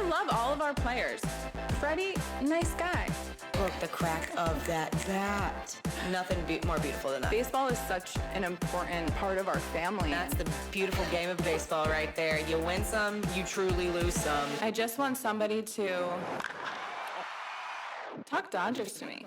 love all of our players. Freddie, nice guy. Look, the crack of that bat. Nothing more beautiful than that. Baseball is such an important part of our family. That's the beautiful game of baseball right there. You win some, you truly lose some. I just want somebody to talk Dodgers to me.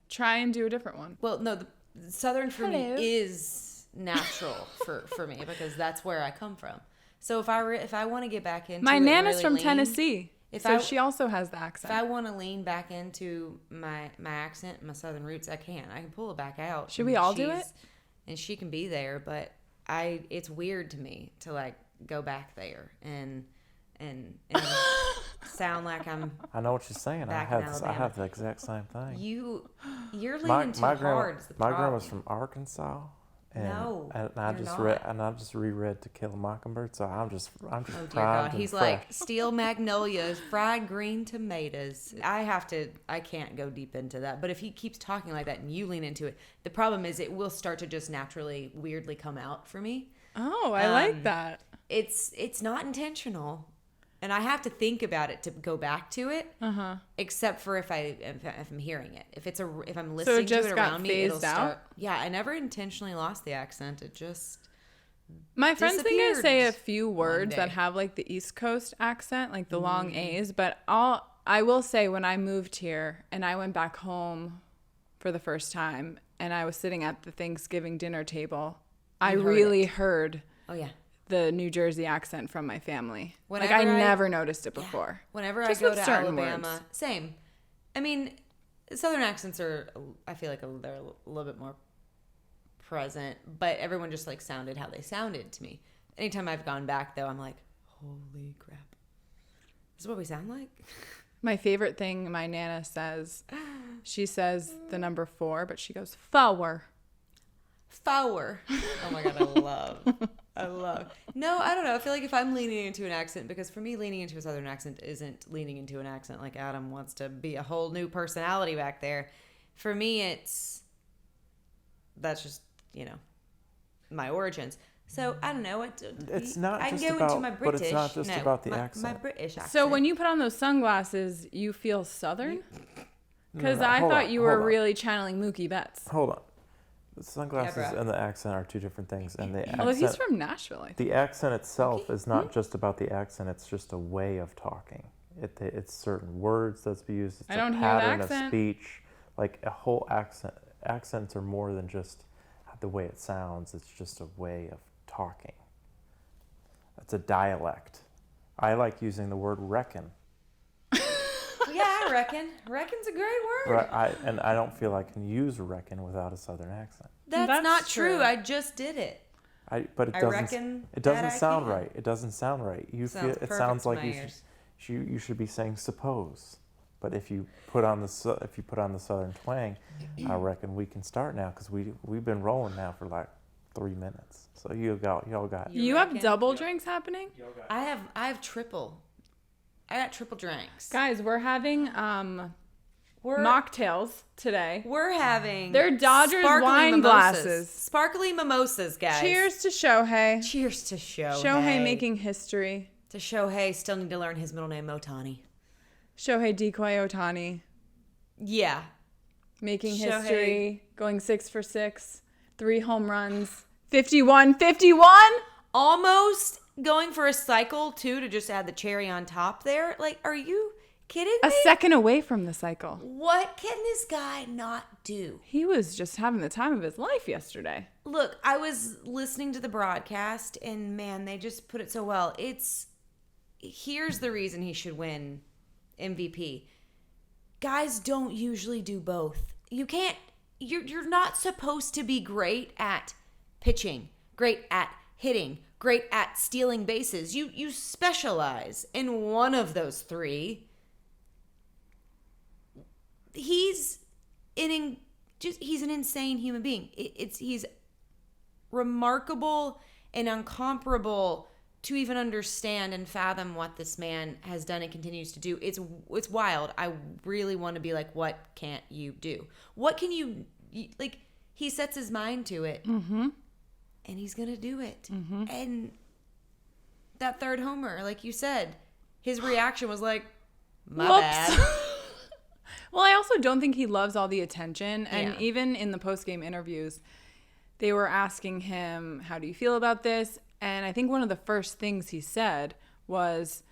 Try and do a different one. Well, no, the Southern for me is natural for me because that's where I come from. So if I want to get back into my it nana's really from lean, Tennessee, she also has the accent. If I want to lean back into my accent, my Southern roots, I can pull it back out. Should we all do it? And she can be there, but it's weird to me to like go back there and sound like I'm. I know what you're saying. I have the exact same thing. You're leaning too hard. My grandma's from Arkansas. And, no, and I just reread To Kill a Mockingbird, so I'm just oh dear primed God, and he's fresh. like steel magnolias, fried green tomatoes. I can't go deep into that. But if he keeps talking like that and you lean into it, the problem is it will start to just naturally, weirdly come out for me. Oh, I like that. It's not intentional. And I have to think about it to go back to it. Except for if I'm hearing it, if I'm listening to it around me, it'll start. Yeah, I never intentionally lost the accent. It just. My friends think I say a few words that have like the East Coast accent, like the long A's. But I will say when I moved here and I went back home for the first time and I was sitting at the Thanksgiving dinner table, I really heard. Oh yeah. The New Jersey accent from my family. I never noticed it before. Whenever I go to Alabama, same. I mean, Southern accents I feel like they're a little bit more present, but everyone just like sounded how they sounded to me. Anytime I've gone back though, I'm like, holy crap. This is what we sound like? My favorite thing my Nana says, she says the number 4, but she goes, "Four." Four. Oh my God, I love. No, I don't know. I feel like if I'm leaning into an accent, because for me, leaning into a Southern accent isn't leaning into an accent like Adam wants to be a whole new personality back there. For me, that's just, my origins. So I don't know. It's not I just can go about, into my British. but it's not just about the accent. My British accent. So when you put on those sunglasses, you feel Southern? Because I hold thought on, you were really channeling Mookie Betts. Hold on. The sunglasses and the accent are two different things. And the accent, well, he's from Nashville, I think. The accent itself is not just about the accent. It's just a way of talking. It's certain words that's used. It's I don't a hear the pattern of accent. speech. Like a whole accent. Accents are more than just the way it sounds. It's just a way of talking. It's a dialect. I like using the word reckon. Yeah, I reckon. Reckon's a great word. I don't feel I can use reckon without a Southern accent. That's not true. I just did it. But it doesn't sound right. It doesn't sound right. It sounds like you should be saying suppose. But if you put on the Southern twang, I reckon we can start now because we've been rolling now for like 3 minutes. So y'all got. You have double drinks happening? I have triple. I got triple drinks. Guys, we're having mocktails today. We're having they're Dodgers wine glasses. Sparkly mimosas, guys. Cheers to Shohei. Cheers to Shohei. Shohei making history. To Shohei, still need to learn his middle name, Ohtani. Shohei Decoy Ohtani. Yeah. Making history, going 6 for 6, 3 home runs, 51. Almost going for a cycle, too, to just add the cherry on top there. Like, are you kidding me? A second away from the cycle. What can this guy not do? He was just having the time of his life yesterday. Look, I was listening to the broadcast, and man, they just put it so well. Here's the reason he should win MVP. Guys don't usually do both. You're not supposed to be great at pitching, great at hitting, great at stealing bases. You specialize in one of those 3. He's an insane human being. He's remarkable and incomparable to even understand and fathom what this man has done and continues to do. It's wild. I really want to be like, what can't you do? What can you like? He sets his mind to it, and he's gonna do it. And that third homer, like you said, his reaction was like, my Whoops. bad. Well, I also don't think he loves all the attention. And even in the post-game interviews, they were asking him, how do you feel about this? And I think one of the first things he said was,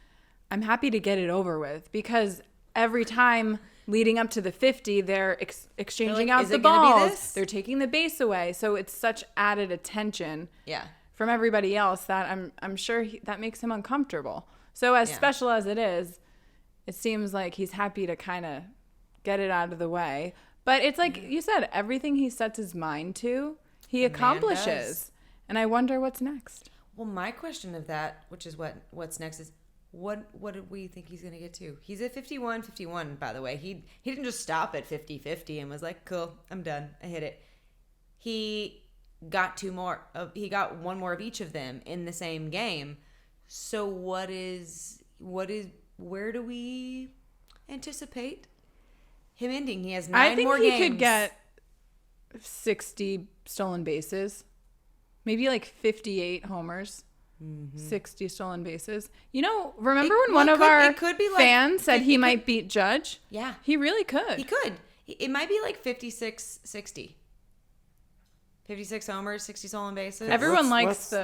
I'm happy to get it over with, because every time leading up to the 50, they're exchanging out the balls. They're taking the base away. So it's such added attention from everybody else that I'm sure that makes him uncomfortable. So as special as it is, it seems like he's happy to kind of get it out of the way. But it's like you said, everything he sets his mind to, he accomplishes. And I wonder what's next. Well, my question of that, which is what's next, is what do we think he's going to get to? He's at 51, by the way. He didn't just stop at 50-50 and was like, cool, I'm done. I hit it. He got he got one more of each of them in the same game. So where do we anticipate him ending? He has 9 more games. I think he could get 60 stolen bases. Maybe like 58 homers. 60 stolen bases. You know, remember when one of our fans said he might beat Judge? Yeah. He really could. He could. It might be like 56-60. 56 homers, 60 stolen bases. Everyone let's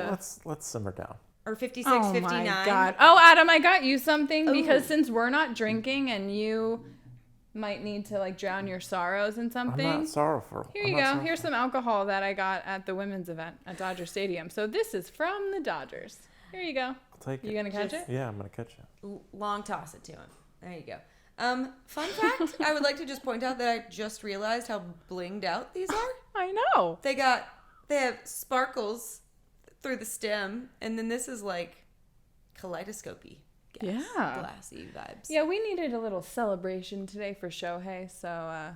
simmer down. Or 56-59. Oh my God. Oh, Adam, I got you something because since we're not drinking and you might need to like drown your sorrows in something. I'm not sorrowful. Here you go. Here's some alcohol that I got at the women's event at Dodger Stadium. So this is from the Dodgers. Here you go. I'll take it. You gonna catch it? Yeah, I'm gonna catch it. Long toss it to him. There you go. Fun fact, I would like to just point out that I just realized how blinged out these are. I know. They have sparkles through the stem, and then this is like kaleidoscopy. Glassy vibes. Yeah, we needed a little celebration today for Shohei, so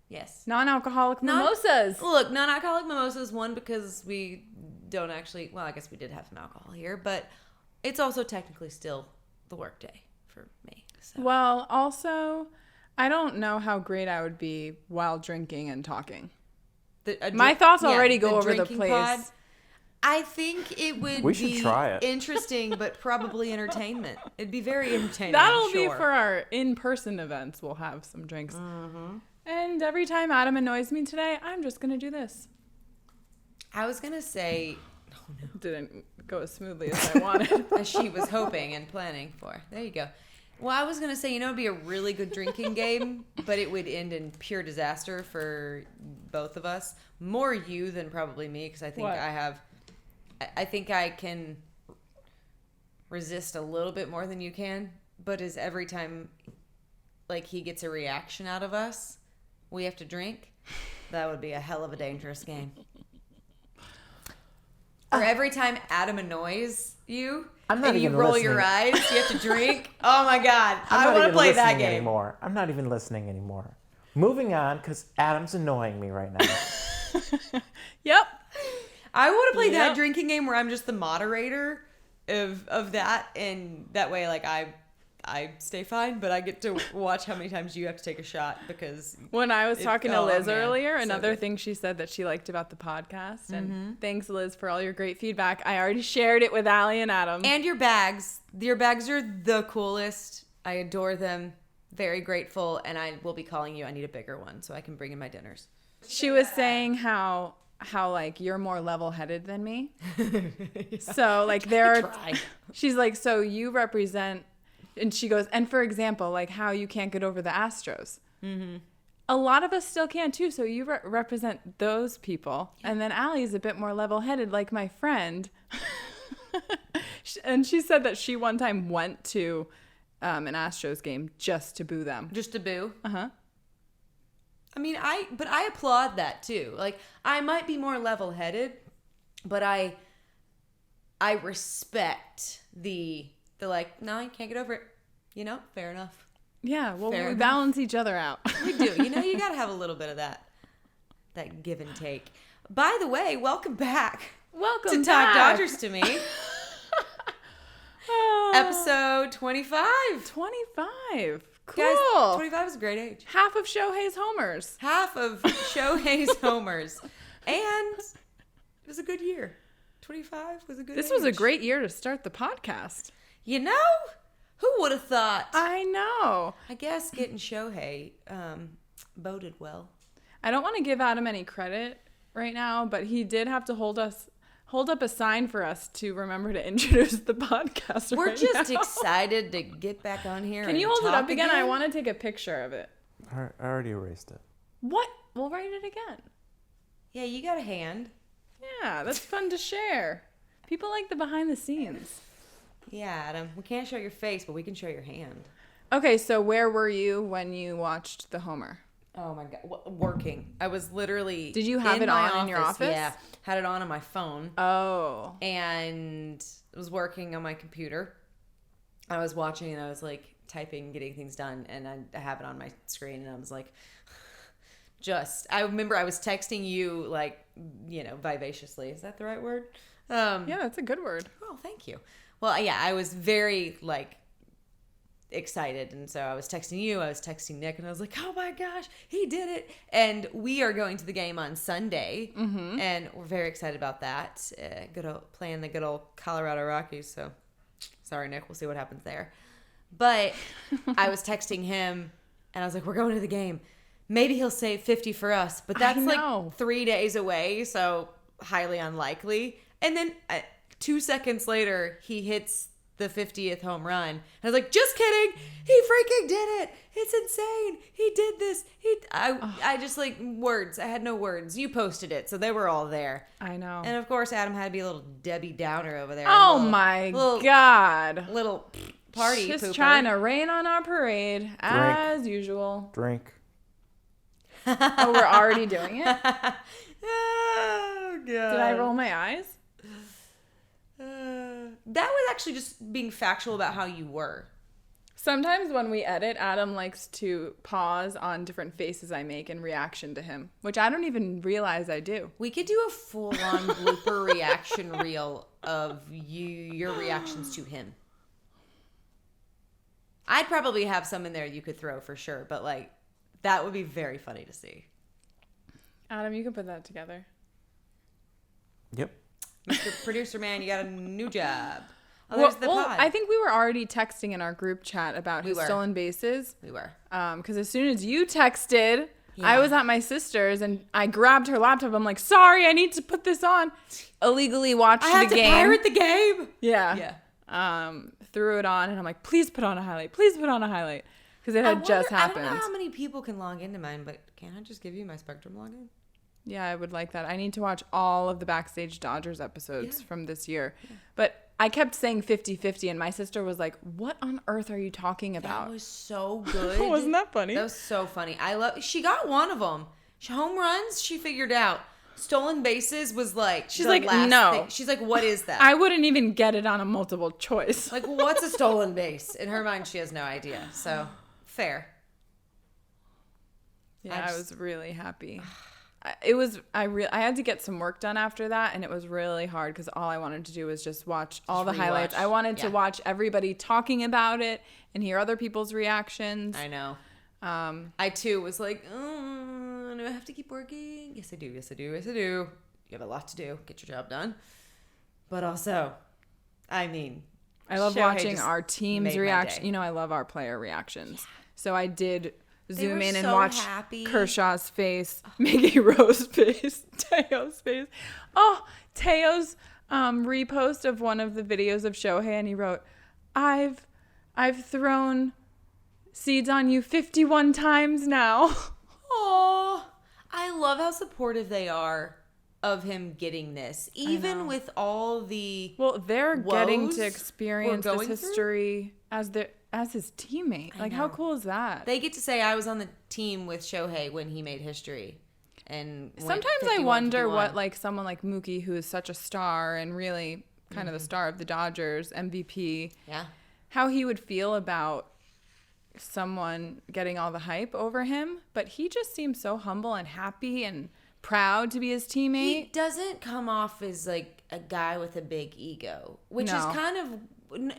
yes. Non-alcoholic mimosas. Look, non-alcoholic mimosas, one, because we don't actually, well, I guess we did have some alcohol here, but it's also technically still the work day for me. So. Well, also, I don't know how great I would be while drinking and talking. My thoughts already go over the place. Pod, I think it would be try it. Interesting, but probably entertainment. It'd be very entertaining. That'll be for our in-person events. We'll have some drinks. Mm-hmm. And every time Adam annoys me today, I'm just going to do this. I was going to say... Oh, no. Didn't go as smoothly as I wanted. As she was hoping and planning for. There you go. Well, I was going to say, it'd be a really good drinking game, but it would end in pure disaster for both of us. More you than probably me, because I think I think I can resist a little bit more than you can, but is every time like he gets a reaction out of us, we have to drink, that would be a hell of a dangerous game. Or every time Adam annoys you and you roll your eyes, you have to drink. Oh my God, I want to play that game anymore. I'm not even listening anymore. Moving on, because Adam's annoying me right now. Yep. I want to play that drinking game where I'm just the moderator of that, and that way, like, I stay fine, but I get to watch how many times you have to take a shot, because... When I was talking to Liz earlier, another thing she said that she liked about the podcast, and thanks, Liz, for all your great feedback. I already shared it with Allie and Adam. And your bags. Your bags are the coolest. I adore them. Very grateful, and I will be calling you. I need a bigger one so I can bring in my dinners. She was saying how like you're more level-headed than me. So like she's like, so you represent, and she goes, and for example, like how you can't get over the Astros. Mm-hmm. A lot of us still can too. So you represent those people. Yeah. And then Allie's a bit more level-headed, like my friend. And she said that she one time went to an Astros game just to boo them. Just to boo? Uh-huh. I mean, I applaud that too. Like, I might be more level-headed, but I respect the like, no, I can't get over it. You know, fair enough. Yeah, well, we balance each other out. We do. You know, you got to have a little bit of that give and take. By the way, welcome back. Welcome to Talk Dodgers to Me. Episode 25. 25. Cool. Guys, 25 is a great age. Half of Shohei's homers. Half of Shohei's homers. And it was a good year. 25 was a good This age. was a great year to start the podcast. You know? Who would have thought? I know. I guess getting Shohei boded well. I don't want to give Adam any credit right now, but he did have to hold up a sign for us to remember to introduce the podcast. We're just excited to get back on here. Can you hold it up again? I want to take a picture of it. I already erased it. What? We'll write it again. Yeah, you got a hand. Yeah, that's fun to share. People like the behind the scenes. Yeah, Adam. We can't show your face, but we can show your hand. Okay, so where were you when you watched the Homer? Oh my God. Working. I was literally. Did you have it on in your office? Yeah. Had it on my phone. Oh. And I was working on my computer. I was watching and I was like typing, getting things done. And I have it on my screen and I was like, I remember I was texting you like, vivaciously. Is that the right word? Yeah, that's a good word. Oh, thank you. Well, yeah, I was very excited, and so I was texting you, I was texting Nick, and I was like, oh my gosh, he did it. And we are going to the game on Sunday, and we're very excited about that. Playing the good old Colorado Rockies, so sorry, Nick, we'll see what happens there. But I was texting him, and I was like, we're going to the game. Maybe he'll save 50 for us, but that's like 3 days away, so highly unlikely. And then 2 seconds later, he hits the 50th home run. And I was like, just kidding. He freaking did it. It's insane. He did this. I just words. I had no words. You posted it, so they were all there. I know. And of course, Adam had to be a little Debbie Downer over there. Oh my God. Little party just pooper. Trying to rain on our parade, as usual. Drink. Oh, we're already doing it? Oh, God. Did I roll my eyes? That was actually just being factual about how you were. Sometimes when we edit, Adam likes to pause on different faces I make in reaction to him, which I don't even realize I do. We could do a full-on blooper reaction reel of your reactions to him. I'd probably have some in there you could throw for sure, but that would be very funny to see. Adam, you can put that together. Yep. Mr. Producer Man, you got a new job. Oh, there's the pod. I think we were already texting in our group chat about his stolen bases. We were. Because as soon as you texted, I was at my sister's and I grabbed her laptop. I'm like, sorry, I need to put this on. Illegally watched the game. I had to pirate the game. Yeah. Threw it on and I'm like, please put on a highlight. Please put on a highlight. Because it had just happened. I don't know how many people can log into mine, but can I just give you my Spectrum login? Yeah, I would like that. I need to watch all of the Backstage Dodgers episodes from this year. Yeah. But I kept saying 50-50, and my sister was like, what on earth are you talking about? That was so good. Wasn't that funny? That was so funny. She got one of them. Home runs, she figured out. Stolen bases was she's like, no. Thing. She's like, what is that? I wouldn't even get it on a multiple choice. What's a stolen base? In her mind, she has no idea. So, fair. Yeah, I was really happy. I had to get some work done after that, and it was really hard because all I wanted to do was just watch all the highlights. I wanted to watch everybody talking about it and hear other people's reactions. I know. I too was like, do I have to keep working? Yes, I do. Yes, I do. Yes, I do. You have a lot to do. Get your job done. But also, I love watching our team's reaction. I love our player reactions. Yeah. So I did zoom in and watch Kershaw's face, Miggy Rowe's face, Teo's face. Oh, Teo's repost of one of the videos of Shohei, and he wrote, I've thrown seeds on you 51 times now. Oh, I love how supportive they are of him getting this, even with all the they're getting to experience this history as his teammate. How cool is that? They get to say, I was on the team with Shohei when he made history. And sometimes I wonder what someone like Mookie, who is such a star and really kind of the star of the Dodgers, MVP, how he would feel about someone getting all the hype over him. But he just seems so humble and happy and proud to be his teammate. He doesn't come off as a guy with a big ego, which is kind of,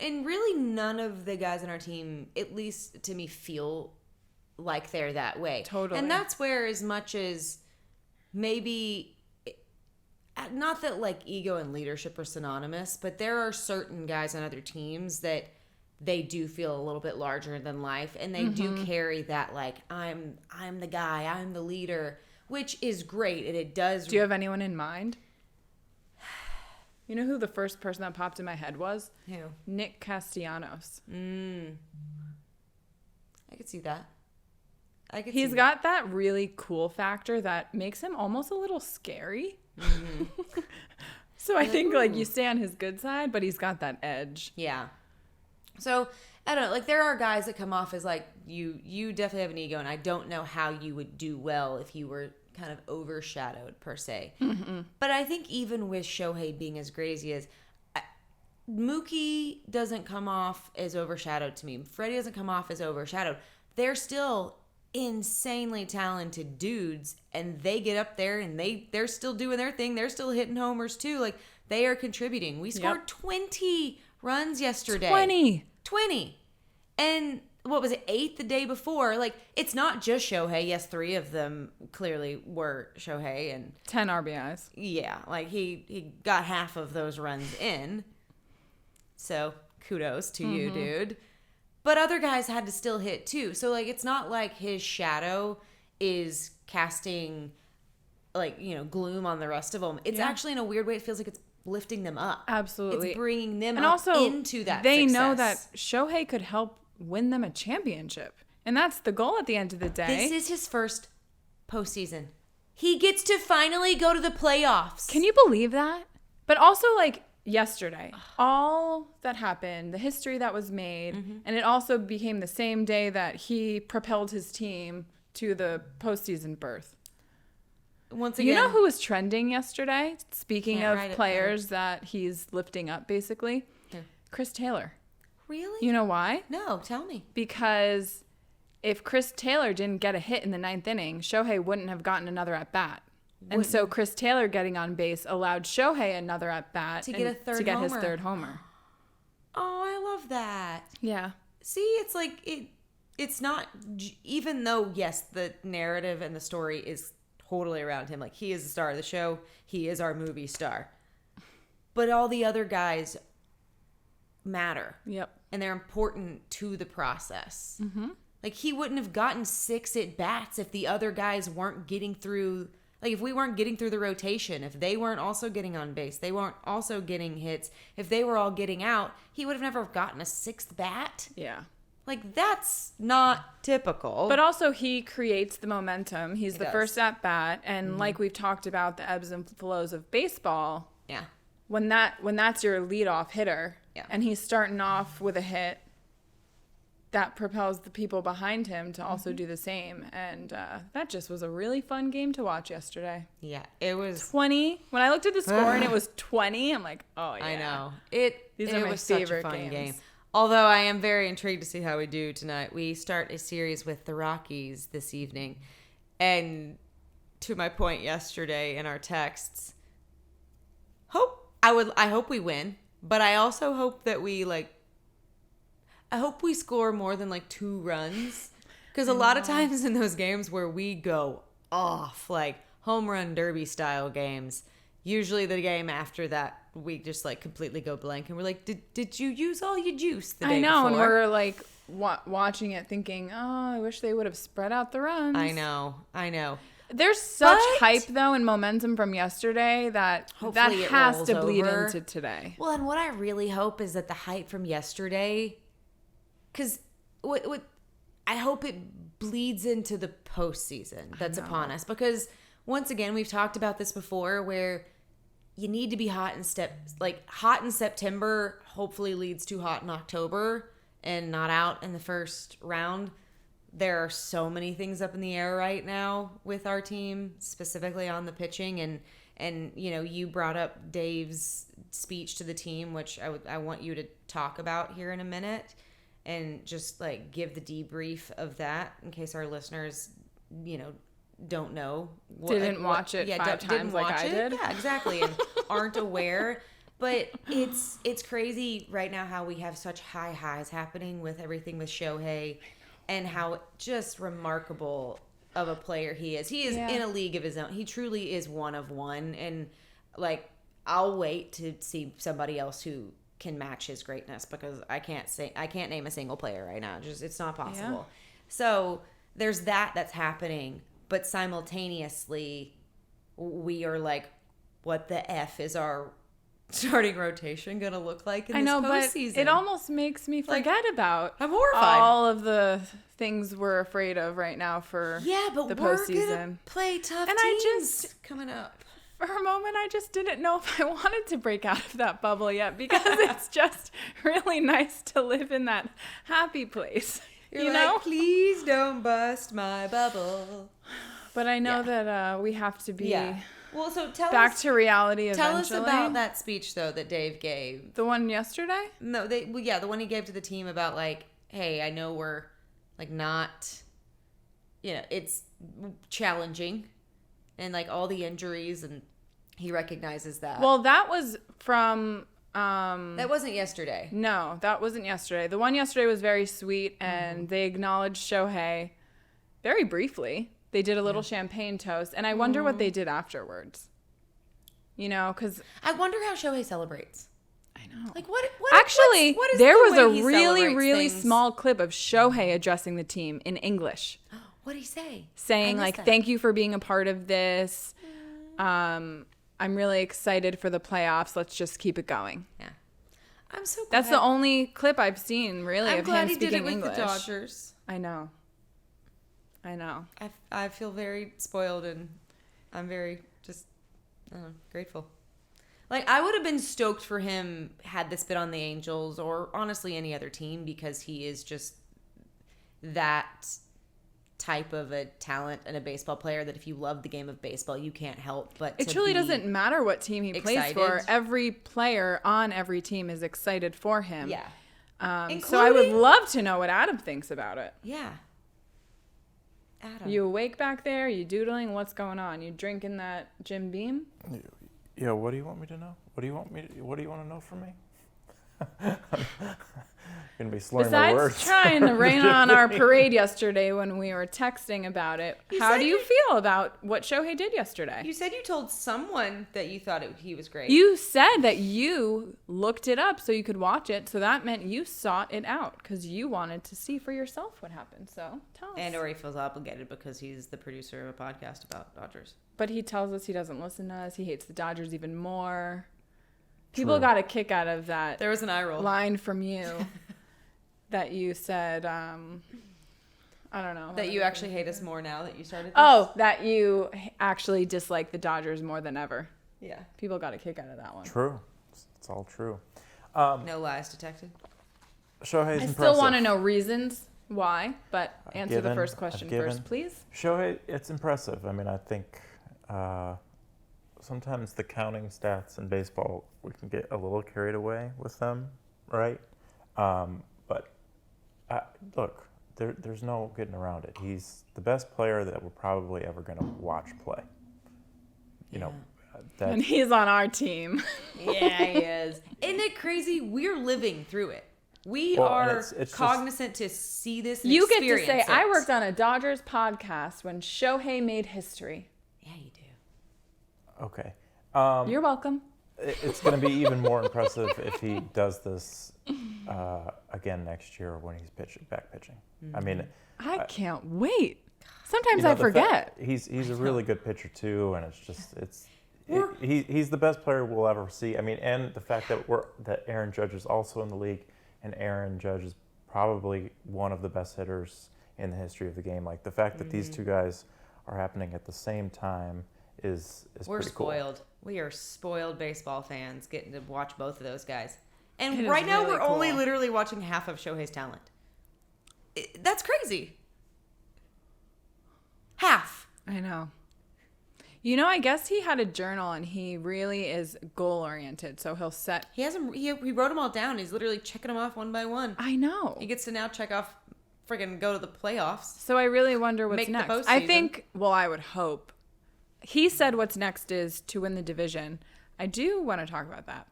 and really none of the guys on our team, at least to me, feel like they're that way. Totally. And that's where, as much as maybe, not that like ego and leadership are synonymous, but there are certain guys on other teams that they do feel a little bit larger than life, and they do carry that like I'm the guy, I'm the leader, which is great, and it does. Do you have anyone in mind? You know who the first person that popped in my head was? Who? Nick Castellanos. I could see that. He's got that really cool factor that makes him almost a little scary. So I think like you stay on his good side, but he's got that edge. Yeah. So I don't know. Like there are guys that come off as like you definitely have an ego, and I don't know how you would do well if you were kind of overshadowed per se. But I think even with Shohei being as great as he is, Mookie doesn't come off as overshadowed to me. Freddie doesn't come off as overshadowed. They're still insanely talented dudes, and they get up there and they're still doing their thing. They're still hitting homers too. Like they are contributing. We scored 20 runs yesterday. 20. And what was it, 8 the day before? Like, it's not just Shohei. Yes, 3 of them clearly were Shohei. And 10 RBIs. Yeah, like he got half of those runs in. So, kudos to you, dude. But other guys had to still hit, too. So, like, it's not like his shadow is casting, like, you know, gloom on the rest of them. It's actually, in a weird way, it feels like it's lifting them up. Absolutely. It's bringing them and up also, into that they success. know that Shohei could help win them a championship. And that's the goal at the end of the day. This is his first postseason. He gets to finally go to the playoffs. Can you believe that? But also, like, yesterday, all that happened, the history that was made, and it also became the same day that he propelled his team to the postseason berth. Once again, you know who was trending yesterday? Speaking of players that he's lifting up, basically, Chris Taylor. Really? You know why? No, tell me. Because if Chris Taylor didn't get a hit in the 9th inning, Shohei wouldn't have gotten another at bat. And so Chris Taylor getting on base allowed Shohei another at bat to get his third homer. Oh, I love that. Yeah. See, it's like it's not, even though yes, the narrative and the story is totally around him. Like he is the star of the show. He is our movie star. But all the other guys matter. Yep. And they're important to the process. Like he wouldn't have gotten 6 at bats if the other guys weren't getting through. Like if we weren't getting through the rotation, if they weren't also getting on base, they weren't also getting hits, if they were all getting out, he would have never gotten a 6th bat. Yeah. Like that's not typical. But also he creates the momentum. He's the first at bat, and like we've talked about the ebbs and flows of baseball. Yeah. When that's your leadoff hitter, and he's starting off with a hit, that propels the people behind him to also do the same. And that just was a really fun game to watch yesterday. Yeah, it was 20. When I looked at the score and it was 20, I'm like, oh yeah. I know. These are my was favorite such a fun games. Game. Although I am very intrigued to see how we do tonight. We start a series with the Rockies this evening. And to my point yesterday in our texts, I hope we win, but I also hope that I hope we score more than 2 runs. Because a lot of times in those games where we go off, like home run derby style games, usually the game after that, we just completely go blank. And we're like, did you use all your juice the day before? And we're watching it thinking, oh, I wish they would have spread out the runs. I know. There's such hype, though, and momentum from yesterday that has to bleed into today. Well, and what I really hope is that the hype from yesterday, because I hope it bleeds into the postseason that's upon us. Because once again, we've talked about this before, where you need to be hot in September hopefully leads to hot in October and not out in the first round. There are so many things up in the air right now with our team, specifically on the pitching. And you brought up Dave's speech to the team, which I want you to talk about here in a minute, and just give the debrief of that in case our listeners, don't know. Didn't watch it 5 times like I did. Yeah, exactly. And aren't aware. But it's crazy right now how we have such high highs happening with everything with Shohei, and how just remarkable of a player he is. He is in a league of his own. He truly is one of one. And like, I'll wait to see somebody else who can match his greatness, because I can't name a single player right now. Just, it's not possible. Yeah. So there's that's happening, but simultaneously we are like, what the F is our starting rotation gonna look like in this postseason? But it almost makes me forget about I'm horrified. All of the things we're afraid of right now for the postseason. We're gonna play tough teams coming up. For a moment, I just didn't know if I wanted to break out of that bubble yet, because it's just really nice to live in that happy place. You're like, please don't bust my bubble. But I know that we have to be well, so back to reality eventually. Tell us about that speech, though, that Dave gave. The one yesterday? No, the one he gave to the team about, like, hey, I know we're, like, not, it's challenging. And, like, all the injuries, and he recognizes that. Well, that was from... that wasn't yesterday. No, that wasn't yesterday. The one yesterday was very sweet, and they acknowledged Shohei very briefly. They did a little champagne toast, and I wonder what they did afterwards. Because... I wonder how Shohei celebrates. I know. Like, what actually, what is there the was way a really small clip of Shohei addressing the team in English. What'd he say? Saying, like, thank you for being a part of this. I'm really excited for the playoffs. Let's just keep it going. Yeah. I'm so glad. That's the only clip I've seen, really, of him speaking English. I'm glad he did it with the Dodgers. I know. I feel very spoiled, and I'm very just grateful. Like, I would have been stoked for him had this been on the Angels, or honestly any other team, because he is just that type of a talent and a baseball player that if you love the game of baseball, you can't help but it truly doesn't matter what team he plays for. Every player on every team is excited for him. Yeah. So I would love to know what Adam thinks about it. Yeah. Adam. You awake back there? You doodling? What's going on? You drinking that Jim Beam? Yeah, what do you want me to know? What do you want to know from me? Gonna be slurring my words. Besides trying to rain on our parade yesterday when we were texting about it, how do you feel about what Shohei did yesterday? You said you told someone that you thought he was great. You said that you looked it up so you could watch it, so that meant you sought it out because you wanted to see for yourself what happened. So tell us. And or he feels obligated because he's the producer of a podcast about Dodgers. But he tells us he doesn't listen to us. He hates the Dodgers even more. People got a kick out of that. There was an eye roll line from you that you said, I don't know. That you actually hate us more now that you started this? Oh, that you actually dislike the Dodgers more than ever. Yeah. People got a kick out of that one. True. It's all true. No lies detected. Shohei's impressive. I still want to know reasons why, but answer the first question first, please. Shohei, it's impressive. I mean, I think... sometimes the counting stats in baseball, we can get a little carried away with them, right? But look, there's no getting around it. He's the best player that we're probably ever going to watch play. You know, and he's on our team. Yeah, he is. Isn't it crazy? We're living through it. We are it's cognizant to see this and you get to say, I worked on a Dodgers podcast when Shohei made history. Yeah, you do. Okay. You're welcome. It's going to be even more impressive if he does this again next year when he's back pitching. Mm-hmm. I mean, I can't wait. Sometimes I forget. He's a really good pitcher too, and he's the best player we'll ever see. I mean, and the fact that Aaron Judge is also in the league, and Aaron Judge is probably one of the best hitters in the history of the game. Like the fact that these two guys are happening at the same time is we're pretty cool. Spoiled. We are spoiled baseball fans getting to watch both of those guys. And right now we're only literally watching half of Shohei's talent. That's crazy. Half. I know. You know, I guess he had a journal and he really is goal oriented. So he'll set. He wrote them all down. He's literally checking them off one by one. I know. He gets to now check off friggin' go to the playoffs. So I really wonder what's next. The postseason. I think, well, I would hope. He said what's next is to win the division. I do want to talk about that.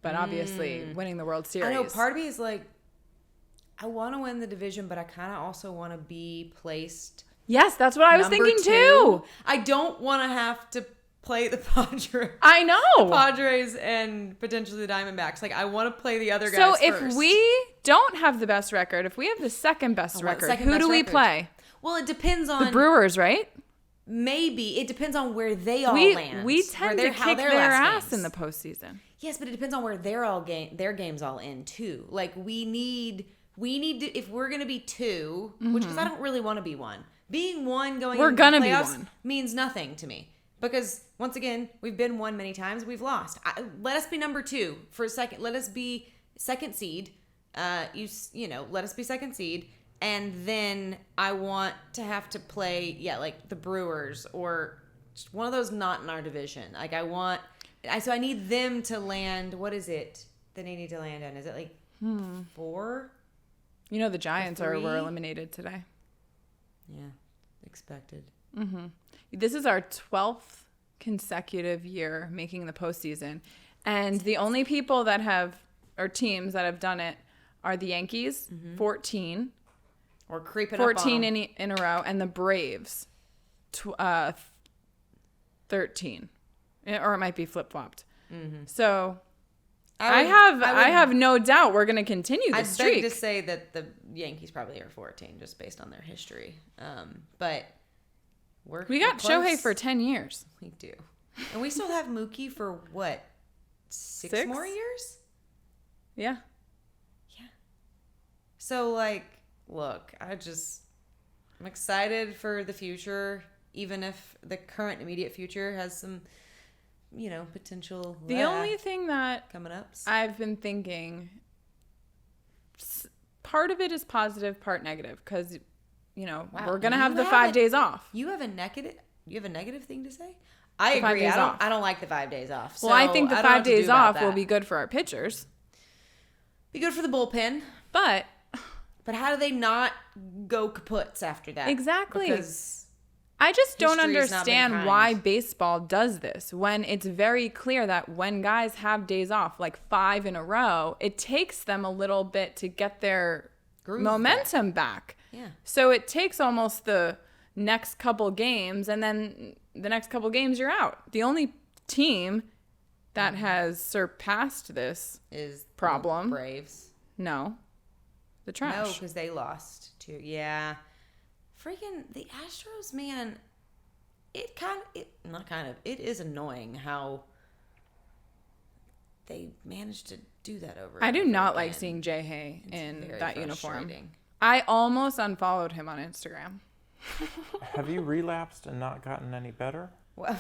But obviously, winning the World Series. I know, part of me is like, I want to win the division, but I kind of also want to be placed. Yes, that's what I was thinking too. I don't want to have to play the Padres. I know. The Padres and potentially the Diamondbacks. Like, I want to play the other guys So if first. we don't have the best record, if we have the second best record, who do we play? Well, it depends on... The Brewers, right? Maybe. It depends on where they all land. We tend to kick their ass in the postseason. Yes, but it depends on where their games all in, too. Like, we need to... If we're going to be 2, which because I don't really want to be 1. Being 1 going into the playoffs means nothing to me. Because, once again, we've been 1 many times. We've lost. Let us be number 2 for a second. Let us be second seed. Let us be second seed. And then I want to have to play, like the Brewers or just one of those not in our division. Like, so I need them to land. What is it that they need to land in? Is it like 4? You know, the Giants were eliminated today. Yeah, expected. Mm-hmm. This is our 12th consecutive year making the postseason. And the only people that have, or teams that have done it, are the Yankees, 14. Or creeping 14 in a row. And the Braves, 13. Or it might be flip-flopped. Mm-hmm. So I have no doubt we're going to continue this streak. I'd beg to say that the Yankees probably are 14 just based on their history. But we got close. Shohei for 10 years. We do. And we still have Mookie for what? 6 more years? Yeah. Yeah. So, like, look, I'm excited for the future, even if the current immediate future has some, potential. The only thing that coming up, I've been thinking, part of it is positive, part negative, because we're gonna have the 5 days off. You have a negative thing to say? I agree. I don't like the 5 days off. Well, I think the 5 days off will be good for our pitchers. Be good for the bullpen, but how do they not go kaputs after that? Exactly. Because I just don't understand why baseball does this when it's very clear that when guys have days off, like 5 in a row, it takes them a little bit to get their momentum back. Yeah. So it takes almost the next couple games, and then the next couple games you're out. The only team that has surpassed this is problem. Braves. No. The Trash. No, because they lost too. Yeah. Freaking the Astros, man. It is annoying how they managed to do that over. I do not like seeing Shohei in that uniform. I almost unfollowed him on Instagram. Have you relapsed and not gotten any better? Well,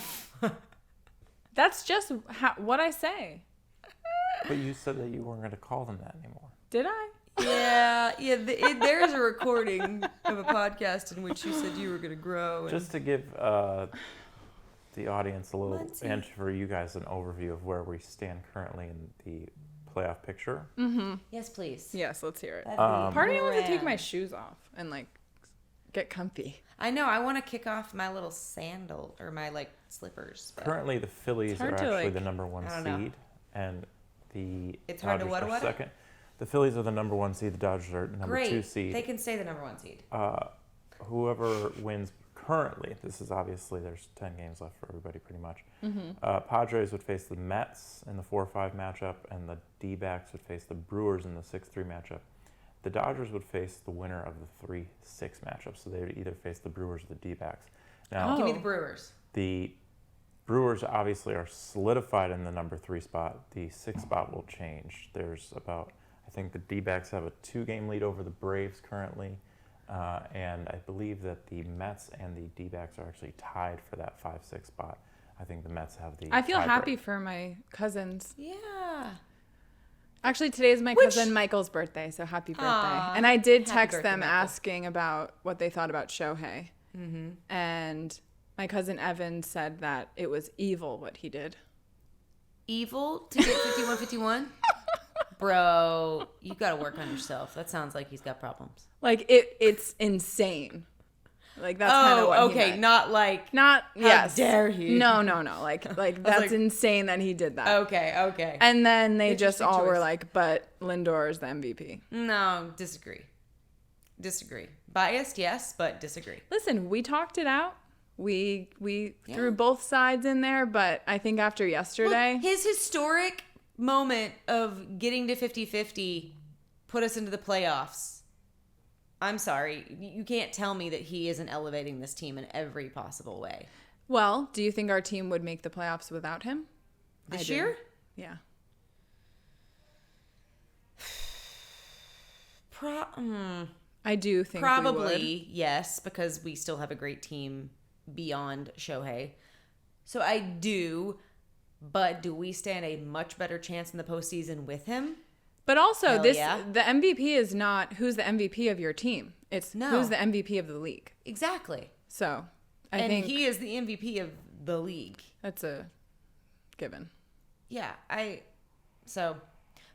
that's just what I say. But you said that you weren't going to call them that anymore. Did I? Yeah. There is a recording of a podcast in which you said you were going to grow. Just to give the audience a little, and for you guys, an overview of where we stand currently in the playoff picture. Mm-hmm. Yes, please. Yes, let's hear it. Part of me wants to take my shoes off and get comfy. I know. I want to kick off my little sandal or my slippers. Currently, the Phillies are actually the number 1 seed, and the Dodgers are second. The Phillies are the number 1 seed. The Dodgers are number 2 seed. They can stay the number 1 seed. Whoever wins currently, this is obviously there's 10 games left for everybody pretty much. Mm-hmm. Padres would face the Mets in the 4-5 matchup, and the D-backs would face the Brewers in the 6-3 matchup. The Dodgers would face the winner of the 3-6 matchup, so they would either face the Brewers or the D-backs. Now, give me the Brewers. The Brewers obviously are solidified in the number 3 spot. The 6th spot will change. There's about, I think the D-backs have a 2-game lead over the Braves currently, and I believe that the Mets and the D-backs are actually tied for that 5-6 spot. I think the Mets have the I feel happy for my cousins. Yeah. Actually, today is my cousin Michael's birthday, so happy birthday. Aww, and I did text them asking about what they thought about Shohei. Mm-hmm. And my cousin Evan said that it was evil what he did. Evil to get 51-51? Bro, you got to work on yourself. That sounds like he's got problems. It's insane. That's kind of what he meant. Not how dare he? No. That's insane that he did that. Okay. And then they just all were like, but Lindor is the MVP. No, disagree. Biased, yes, but disagree. Listen, we talked it out. we threw both sides in there, but I think after yesterday... Look, his historic moment of getting to 50-50 put us into the playoffs. I'm sorry. You can't tell me that he isn't elevating this team in every possible way. Well, do you think our team would make the playoffs without him? This year? Yeah. I do think probably yes, because we still have a great team beyond Shohei. So I do, but do we stand a much better chance in the postseason with him? But also, the MVP is not who's the MVP of your team. It's who's the MVP of the league. Exactly. So I think he is the MVP of the league. That's a given. Yeah,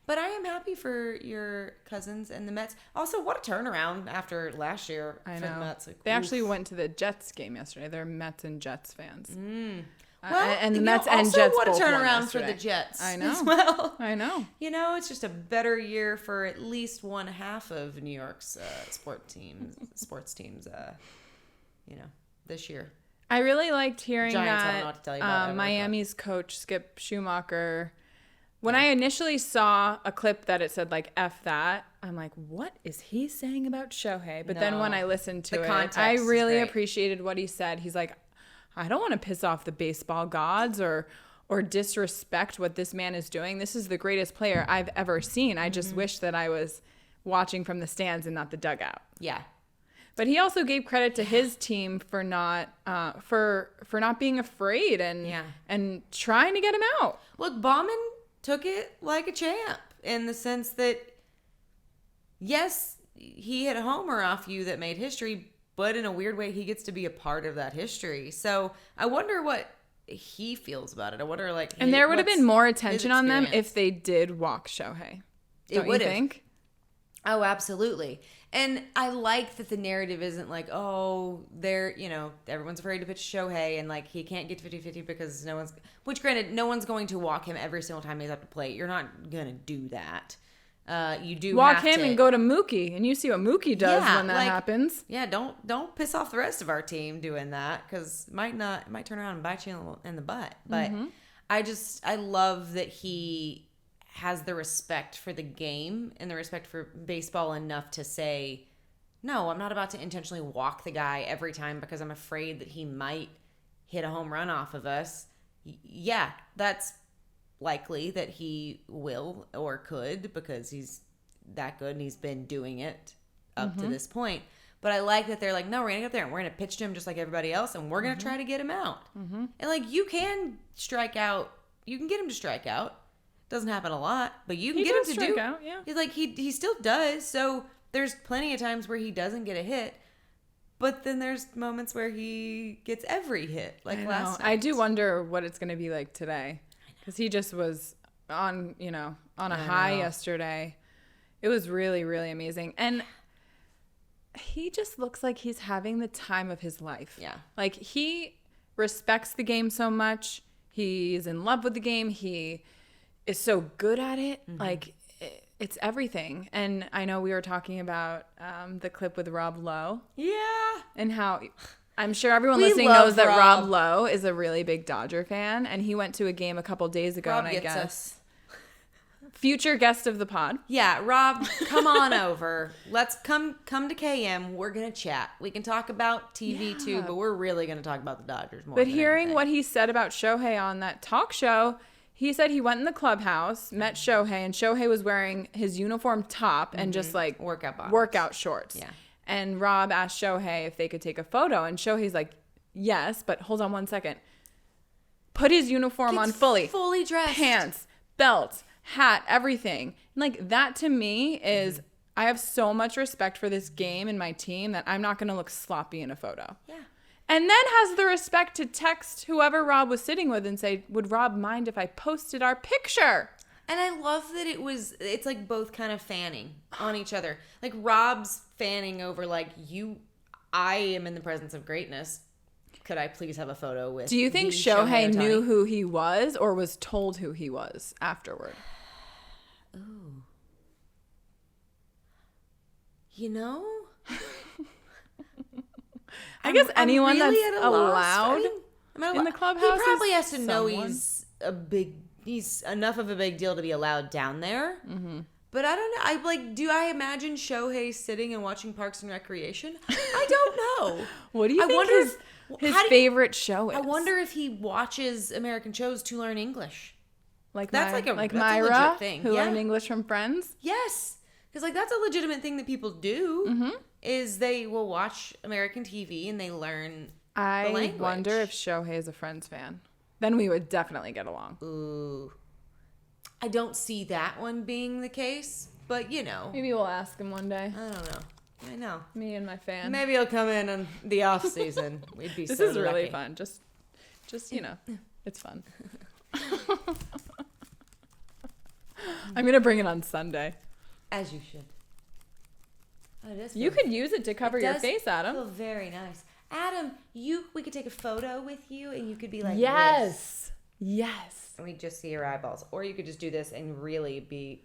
but I am happy for your Cousins and the Mets. Also, what a turnaround after last year for the Mets. Like, they actually went to the Jets game yesterday. They're Mets and Jets fans. Well, and the Mets and Jets what a both won turnaround for yesterday. the Jets. I know. As well. I know. It's just a better year for at least one half of New York's sports teams. This year. I really liked hearing Giants, I don't know what to tell you about Miami's coach Skip Schumacher. When I initially saw a clip that it said like F that, I'm like, what is he saying about Shohei? But then when I listened to it, I really appreciated what he said. He's like, I don't want to piss off the baseball gods or disrespect what this man is doing. This is the greatest player I've ever seen. I just wish that I was watching from the stands and not the dugout. Yeah. But he also gave credit to his team for not for not being afraid and trying to get him out. Look, Bauman took it like a champ in the sense that, yes, he hit a homer off you that made history, but in a weird way, he gets to be a part of that history. So I wonder what he feels about it. I wonder, and there would have been more attention on them if they did walk Shohei. Don't you think? Oh, absolutely. And I like that the narrative isn't like, everyone's afraid to pitch Shohei and like he can't get to 50-50 because granted, no one's going to walk him every single time he's up to plate. You're not going to do that. You do walk him and go to Mookie, and you see what Mookie does when that happens. Yeah, don't piss off the rest of our team doing that because it might turn around and bite you in the butt. But I love that he has the respect for the game and the respect for baseball enough to say, no, I'm not about to intentionally walk the guy every time because I'm afraid that he might hit a home run off of us. Yeah, that's likely that he will or could because he's that good and he's been doing it up to this point. But I like that they're like, no, we're going to get up there and we're going to pitch to him just like everybody else and we're going to try to get him out. And like you can strike out. You can get him to strike out. Doesn't happen a lot, but you can get him to strike out, yeah. He's like he still does. So there's plenty of times where he doesn't get a hit, but then there's moments where he gets every hit, like last night. I do wonder what it's going to be like today, because he just was on a high yesterday. It was really, really amazing, and he just looks like he's having the time of his life. Yeah, like he respects the game so much. He's in love with the game. He is so good at it. Like it's everything. And I know we were talking about the clip with Rob Lowe. Yeah. And how I'm sure everyone listening knows that Rob Lowe is a really big Dodger fan. And he went to a game a couple days ago. Rob and I gets guess us. Future guest of the pod. Yeah, Rob, come on over. Let's come to KM. We're going to chat. We can talk about TV too, but we're really going to talk about the Dodgers more. But hearing what he said about Shohei on that talk show, he said he went in the clubhouse, met Shohei, and Shohei was wearing his uniform top and just like workout shorts. Yeah. And Rob asked Shohei if they could take a photo, and Shohei's like, yes, but hold on one second. Put his uniform on fully dressed. Pants, belt, hat, everything. And like that to me is, I have so much respect for this game and my team that I'm not going to look sloppy in a photo. Yeah. And then has the respect to text whoever Rob was sitting with and say, would Rob mind if I posted our picture? And I love that it's like both kind of fanning on each other. Like Rob's fanning over like, I am in the presence of greatness. Could I please have a photo with Do you think Shohei knew who he was or was told who he was afterward? Ooh. I guess anyone that's allowed in the clubhouse. He probably has to know he's enough of a big deal to be allowed down there. Mm-hmm. But I don't know. Do I imagine Shohei sitting and watching Parks and Recreation? I don't know. What do you think his favorite show is? I wonder if he watches American shows to learn English. That's Myra, who learned English from Friends? Yes. Because that's a legitimate thing that people do. Mm-hmm. Is they will watch American TV and they learn the language. I wonder if Shohei is a Friends fan. Then we would definitely get along. Ooh. I don't see that one being the case, but maybe we'll ask him one day. I don't know. I know. Me and my fan. Maybe he'll come in on the off season. We'd be This so is really lucky. fun. Just it's fun. I'm gonna bring it on Sunday. As you should. Oh, you could use it to cover your face, Adam. Feel very nice. Adam, we could take a photo with you and you could be like, yes. And we just see your eyeballs. Or you could just do this and really be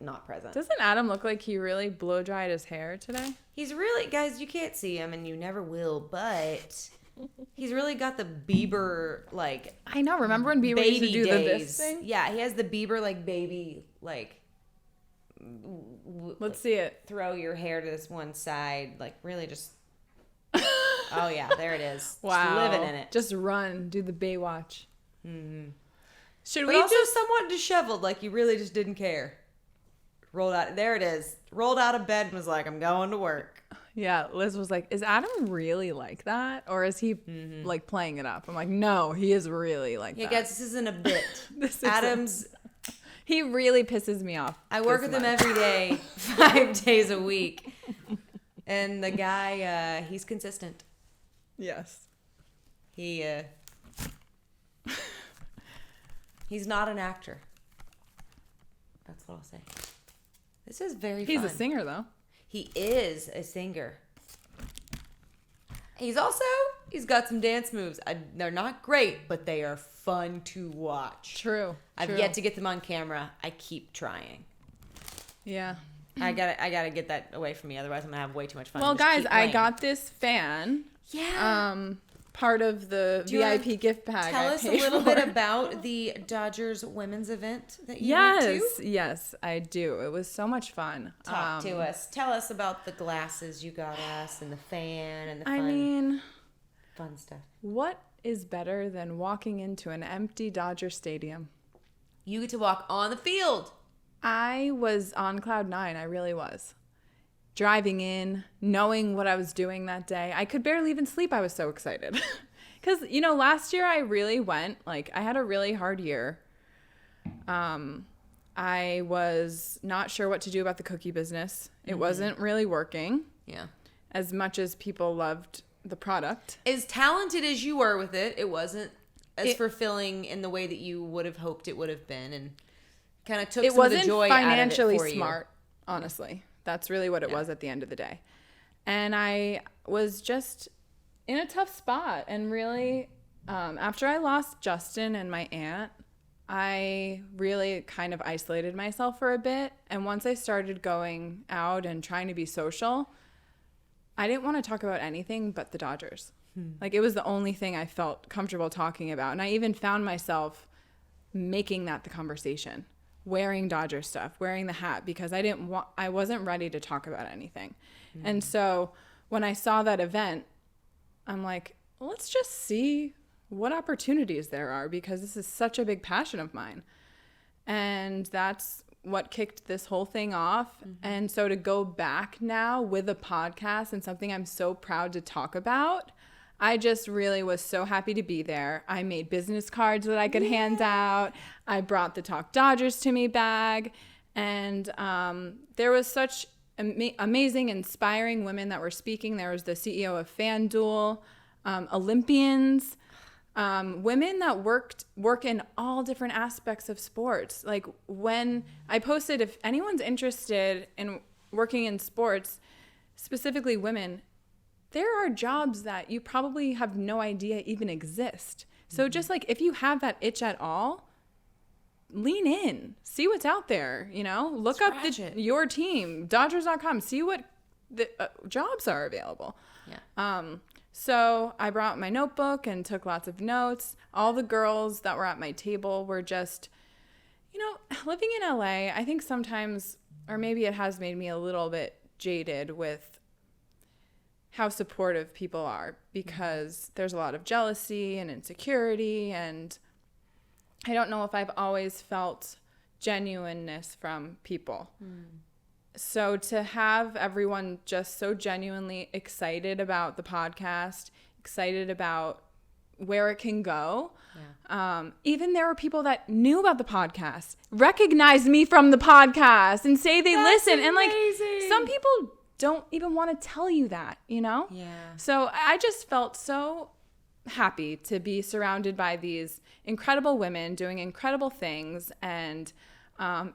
not present. Doesn't Adam look like he really blow dried his hair today? He's really, guys, you can't see him and you never will, but he's really got the Bieber I know. Remember when Bieber used to do this thing? Yeah, he has the Bieber baby let's see it. Throw your hair to this one side, really just. Oh yeah, there it is. Wow, just living in it. Just run, do the Baywatch. Mm-hmm. Should but we also somewhat disheveled, you really just didn't care. Rolled out. There it is. Rolled out of bed and was like, "I'm going to work." Yeah, Liz was like, "Is Adam really like that, or is he playing it up?" I'm like, "No, he is really like that." Yeah, guys, this isn't a bit. Adam's. He really pisses me off. I work with him every day, 5 days a week, and the guy, he's consistent. Yes. He's not an actor. That's what I'll say. This is very fun. He's a singer, though. He is a singer. He's got some dance moves. They're not great, but they are fun to watch. True. I've yet to get them on camera. I keep trying. Yeah. I gotta get that away from me. Otherwise, I'm gonna have way too much fun. Well, guys, I got this fan. Yeah. Part of the VIP gift bag. Tell us a little bit about the Dodgers women's event that you went to. Yes, I do. It was so much fun. Talk to us. Tell us about the glasses you got us and the fan and the fun stuff. What is better than walking into an empty Dodger stadium? You get to walk on the field. I was on cloud 9. I really was. Driving in, knowing what I was doing that day. I could barely even sleep. I was so excited. Because, last year I really went, I had a really hard year. I was not sure what to do about the cookie business. It wasn't really working. Yeah. As much as people loved the product. As talented as you were with it, it wasn't as fulfilling in the way that you would have hoped it would have been, and kind of took some of the joy out of it for you. It wasn't financially smart, honestly. That's really what it was at the end of the day. And I was just in a tough spot. And really, after I lost Justin and my aunt, I really kind of isolated myself for a bit. And once I started going out and trying to be social, I didn't want to talk about anything but the Dodgers. It was the only thing I felt comfortable talking about. And I even found myself making that the conversation. Wearing Dodger stuff, wearing the hat, because I wasn't ready to talk about anything. Mm-hmm. And so when I saw that event, I'm like, well, let's just see what opportunities there are, because this is such a big passion of mine. And that's what kicked this whole thing off. Mm-hmm. And so to go back now with a podcast and something I'm so proud to talk about, I just really was so happy to be there. I made business cards that I could hand out. I brought the Talk Dodgers to Me bag. And there was such amazing, inspiring women that were speaking. There was the CEO of FanDuel, Olympians, women that work in all different aspects of sports. When I posted, if anyone's interested in working in sports, specifically women, there are jobs that you probably have no idea even exist. So just if you have that itch at all, lean in, see what's out there, look up your team, Dodgers.com, see what the jobs are available. Yeah. So I brought my notebook and took lots of notes. All the girls that were at my table were just, living in LA, I think sometimes, or maybe it has made me a little bit jaded with how supportive people are, because there's a lot of jealousy and insecurity, and I don't know if I've always felt genuineness from people. So to have everyone just so genuinely excited about the podcast, excited about where it can go. Yeah. Even there were people that knew about the podcast, recognized me from the podcast, and say they listen. Amazing. And like some people don't even want to tell you that, Yeah. So I just felt so happy to be surrounded by these incredible women doing incredible things, and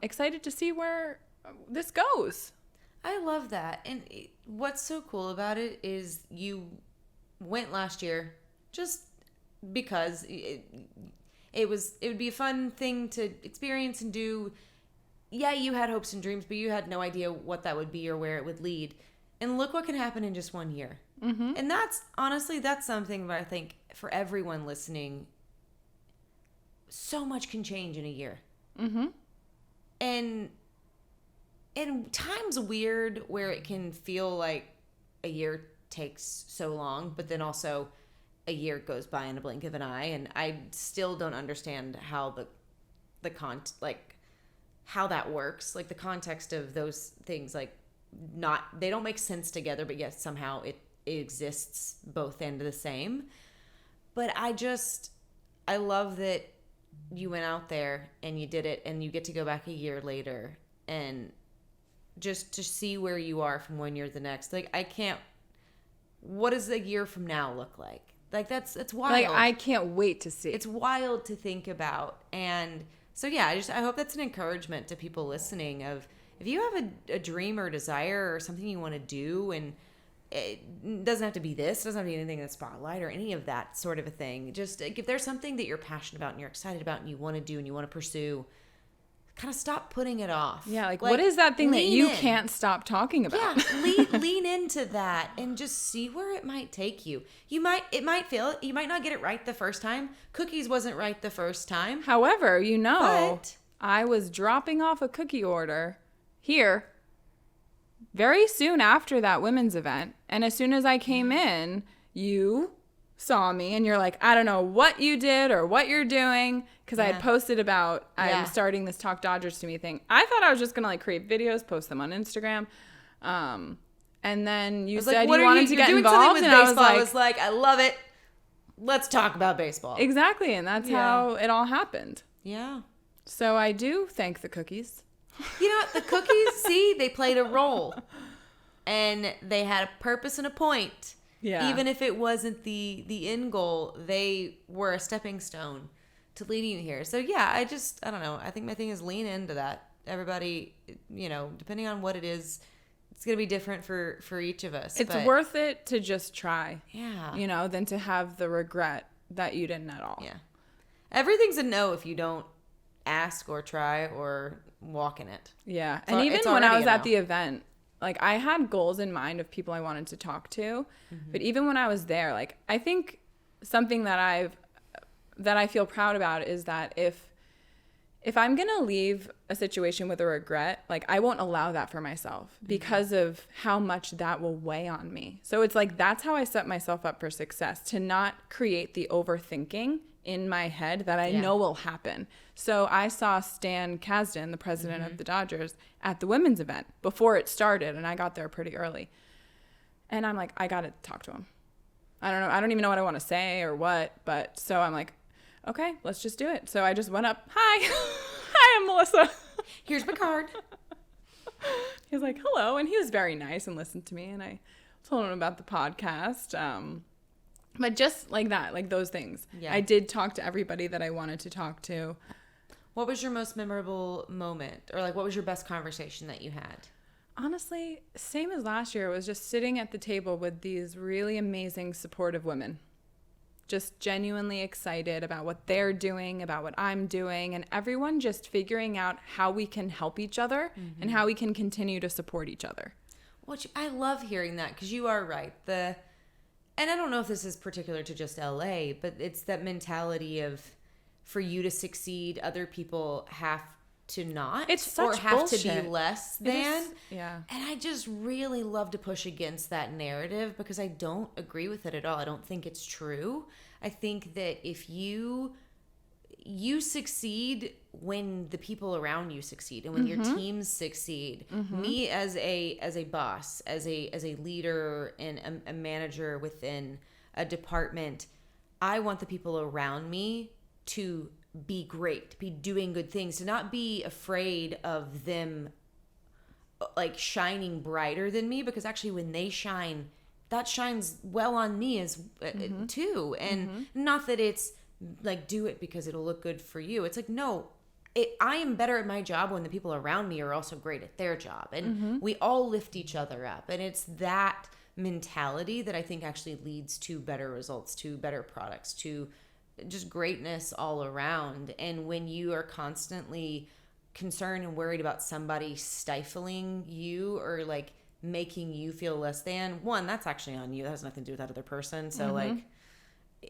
excited to see where this goes. I love that. And what's so cool about it is you went last year just because it would be a fun thing to experience and do. Yeah, you had hopes and dreams, but you had no idea what that would be or where it would lead. And look what can happen in just 1 year. Mm-hmm. And that's something that I think for everyone listening, so much can change in a year. Mm-hmm. And time's weird where it can feel like a year takes so long, but then also a year goes by in a blink of an eye, and I still don't understand how how that works. Like the context of those things, they don't make sense together, but yet somehow it exists both and the same. But I love that you went out there and you did it, and you get to go back a year later and just to see where you are from 1 year to the next. What does a year from now look like? It's wild. I can't wait to see. It's wild to think about. And so, yeah, I hope that's an encouragement to people listening of, if you have a dream or desire or something you want to do, and it doesn't have to be this, doesn't have to be anything in the spotlight or any of that sort of a thing. Just if there's something that you're passionate about and you're excited about and you want to do and you want to pursue, kind of stop putting it off. Yeah, what is that thing that you can't stop talking about? Yeah, lean into that and just see where it might take you. It might fail. You might not get it right the first time. Cookies wasn't right the first time. However, but I was dropping off a cookie order here very soon after that women's event. And as soon as I came in, you saw me and you're like, I don't know what you did or what you're doing, because I had posted about I'm starting this Talk Dodgers to Me thing. I thought I was just gonna create videos, post them on Instagram, and then you said you wanted to get involved, and I was like, I love it, let's talk about baseball. Exactly. And that's how it all happened. Yeah. So I do thank the cookies. The cookies, see, they played a role, and they had a purpose and a point. Yeah. Even if it wasn't the end goal, they were a stepping stone to leading you here. So yeah, I don't know. I think my thing is lean into that. Everybody, depending on what it is, it's going to be different for each of us. It's worth it to just try. Yeah. Than to have the regret that you didn't at all. Yeah. Everything's a no if you don't ask or try or walk in it. Yeah. And even when I was at the event, I had goals in mind of people I wanted to talk to, but even when I was there, I think something that I feel proud about is that if I'm going to leave a situation with a regret, I won't allow that for myself because of how much that will weigh on me. So it's that's how I set myself up for success, to not create the overthinking in my head that I know will happen. So I saw Stan Kasdan, the president of the Dodgers, at the women's event before it started, and I got there pretty early. And I'm like, I got to talk to him. I don't know. I don't even know what I want to say or what, but so I'm like, okay, let's just do it. So I just went up, hi, hi, I'm Melissa. Here's my card. He was like, hello. And he was very nice and listened to me, and I told him about the podcast. But just like that, those things. Yeah. I did talk to everybody that I wanted to talk to. What was your most memorable moment? Or what was your best conversation that you had? Honestly, same as last year. It was just sitting at the table with these really amazing, supportive women. Just genuinely excited about what they're doing, about what I'm doing, and everyone just figuring out how we can help each other and how we can continue to support each other. I love hearing that, because you are right. And I don't know if this is particular to just LA, but it's that mentality of for you to succeed, other people have to not. It's such or have bullshit. To be less than. Yeah. And I just really love to push against that narrative because I don't agree with it at all. I don't think it's true. I think that if you succeed when the people around you succeed and when your teams succeed. Me as a boss, as a leader and a manager within a department, I want the people around me to be great, to be doing good things, to not be afraid of them like shining brighter than me, because actually when they shine, that shines well on me as too. And not that it's like do it because it'll look good for you. It's like, no, I am better at my job when the people around me are also great at their job. And we all lift each other up. And it's that mentality that I think actually leads to better results, to better products, to just greatness all around. And when you are constantly concerned and worried about somebody stifling you or like making you feel less than, one, that's actually on you. That has nothing to do with that other person. So like,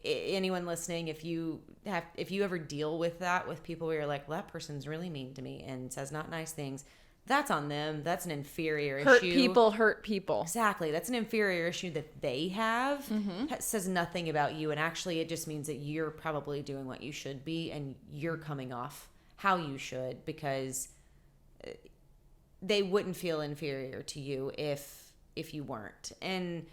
anyone listening, if you ever deal with that with people where you're like, well, that person's really mean to me and says not nice things, that's on them. That's an inferior issue. Hurt people. Exactly. That's an inferior issue that they have. That says nothing about you. And actually it just means that you're probably doing what you should be and you're coming off how you should, because they wouldn't feel inferior to you if you weren't. And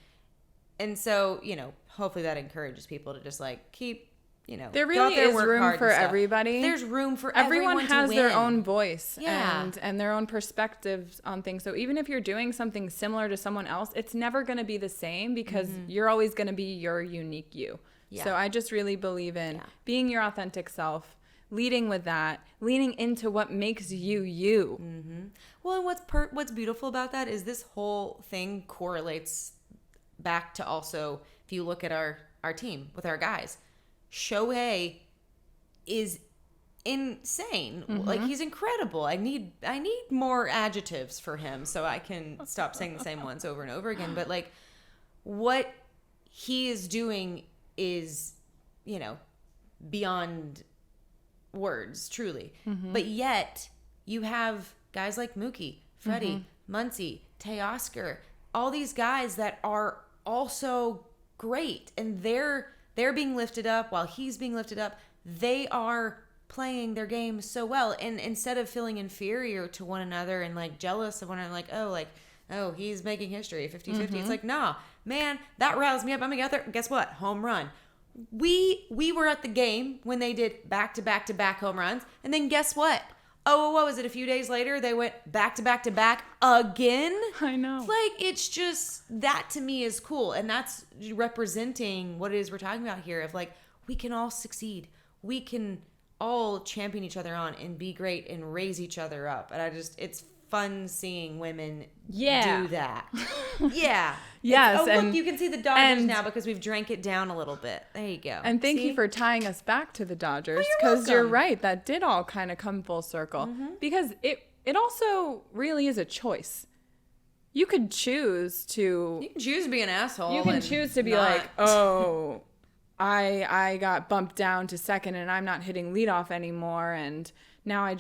so, hopefully that encourages people to just like keep, there really is room for everybody. There's room for everyone has has their own voice and their own perspectives on things. So even if you're doing something similar to someone else, it's never going to be the same because you're always going to be your unique you. Yeah. So I just really believe in being your authentic self, leading with that, leaning into what makes you you. Well, and what's beautiful about that is this whole thing correlates back to also, if you look at our team with our guys, Shohei is insane. Like, he's incredible. I need more adjectives for him so I can stop saying the same ones over and over again. But like, what he is doing is, beyond words, truly. But yet you have guys like Mookie, Freddie, Muncy, Teoscar, all these guys that are also great, and they're being lifted up while he's being lifted up. They are playing their game so well, and instead of feeling inferior to one another and like jealous of one another, like, oh, he's making history 50-50. It's like, nah, man, that riles me up. I'm gonna get out there. Guess what? Home run. We were at the game when they did back-to-back-to-back home runs, and then guess what? Oh, what was it? A few days later, they went back-to-back-to-back again? I know. Like, it's just, that to me is cool. And that's representing what it is we're talking about here of like, we can all succeed. We can all champion each other on and be great and raise each other up. And it's fun seeing women do that. Yeah. Yes. Look, you can see the Dodgers now because we've drank it down a little bit. There you go. And thank you for tying us back to the Dodgers, because you're right. That did all kind of come full circle, because it also really is a choice. You could choose to be an asshole. You can choose to be like, oh, I got bumped down to second and I'm not hitting leadoff anymore, and now and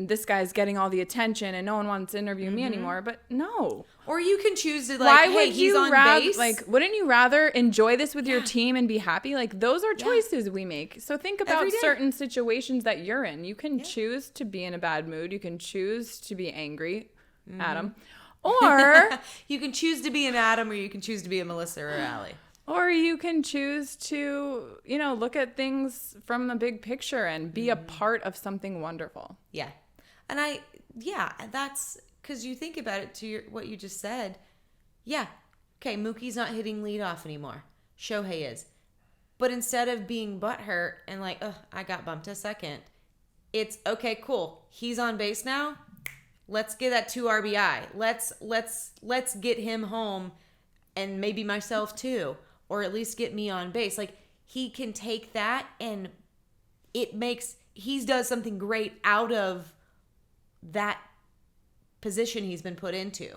this guy's getting all the attention and no one wants to interview me anymore. But no. Or you can choose to like, hey, he's on base. Like, wouldn't you rather enjoy this with your team and be happy? Like, those are choices we make. So think about certain situations that you're in. You can choose to be in a bad mood. You can choose to be angry, Adam. Or you can choose to be an Adam, or you can choose to be a Melissa or Allie. Or you can choose to, look at things from the big picture and be a part of something wonderful. Yeah. And that's because you think about it to what you just said. Yeah. Okay, Mookie's not hitting leadoff anymore. Shohei is. But instead of being butthurt and like, ugh, I got bumped a second, it's okay, cool. He's on base now. Let's get that 2 RBI. Let's get him home, and maybe myself too. Or at least get me on base. Like, he can take that and he does something great out of that position he's been put into.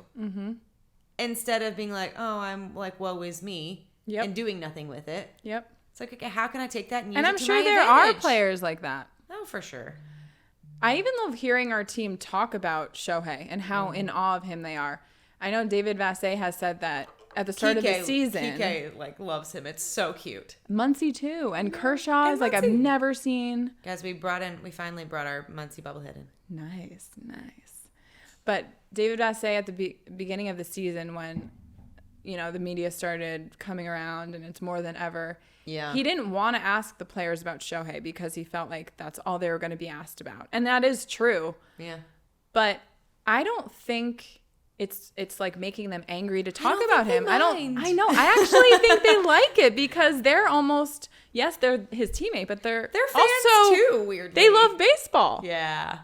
Instead of being like, oh, I'm like, woe is me. and doing nothing with it. Yep. It's like, okay, how can I take that and use and it I'm to sure my there advantage? are players like that. Oh, for sure. I even love hearing our team talk about Shohei and how in awe of him they are. I know David Vassay has said that at the start of the season. Kike, like, loves him. It's so cute. Muncy too. And Kershaw is like, I've never seen. Guys, we finally brought our Muncy bobblehead in. Nice. But David Vassay at the beginning of the season when, the media started coming around and it's more than ever. Yeah. He didn't want to ask the players about Shohei because he felt like that's all they were going to be asked about. And that is true. Yeah. But I don't think it's like making them angry to talk about him. I know. I actually think they like it because they're almost, yes, they're his teammate, but they're fans also, too, weirdly. They love baseball. Yeah.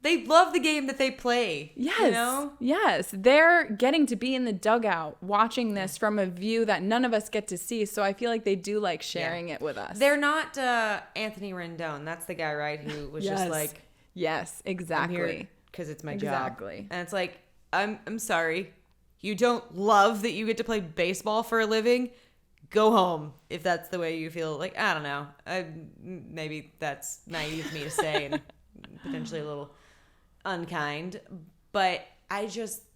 They love the game that they play. Yes. Yes. They're getting to be in the dugout watching this from a view that none of us get to see. So I feel like they do like sharing it with us. They're not Anthony Rendon. That's the guy, right? Who was just like, yes, exactly. Because it's my job. Exactly. And it's like, I'm sorry. You don't love that you get to play baseball for a living? Go home if that's the way you feel. Like, I don't know. Maybe that's naive of me to say and potentially a little unkind. But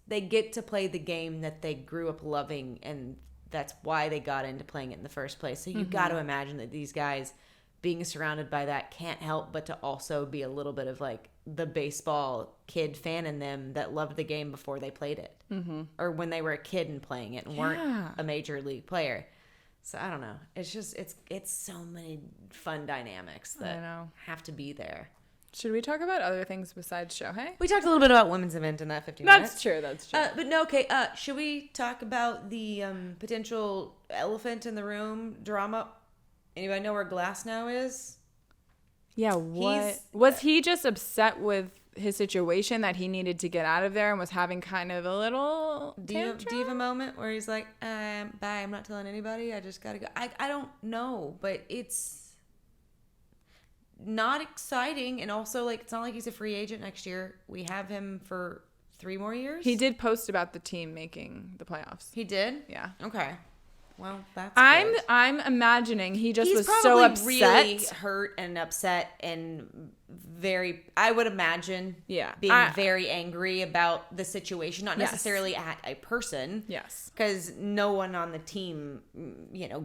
they get to play the game that they grew up loving, and that's why they got into playing it in the first place. So you've got to imagine that these guys being surrounded by that can't help but to also be a little bit of like the baseball kid fan in them that loved the game before they played it, or when they were a kid and playing it and weren't a major league player. So I don't know. It's just it's so many fun dynamics that have to be there. Should we talk about other things besides Shohei? We talked a little bit about women's event in that 15 minutes. That's true. But no, okay. Should we talk about the potential elephant in the room drama? Anybody know where Glasnow is? Yeah, was he just upset with his situation that he needed to get out of there and was having kind of a little diva moment where he's like, bye, I'm not telling anybody, I just gotta go. I don't know, but it's not exciting, and also like it's not like he's a free agent next year. We have him for 3 more years. He did post about the team making the playoffs. He did? Yeah. Okay. Well, that's I'm imagining he just was so upset. Really hurt and upset and I would imagine, being very angry about the situation, not necessarily at a person. Yes. Because no one on the team,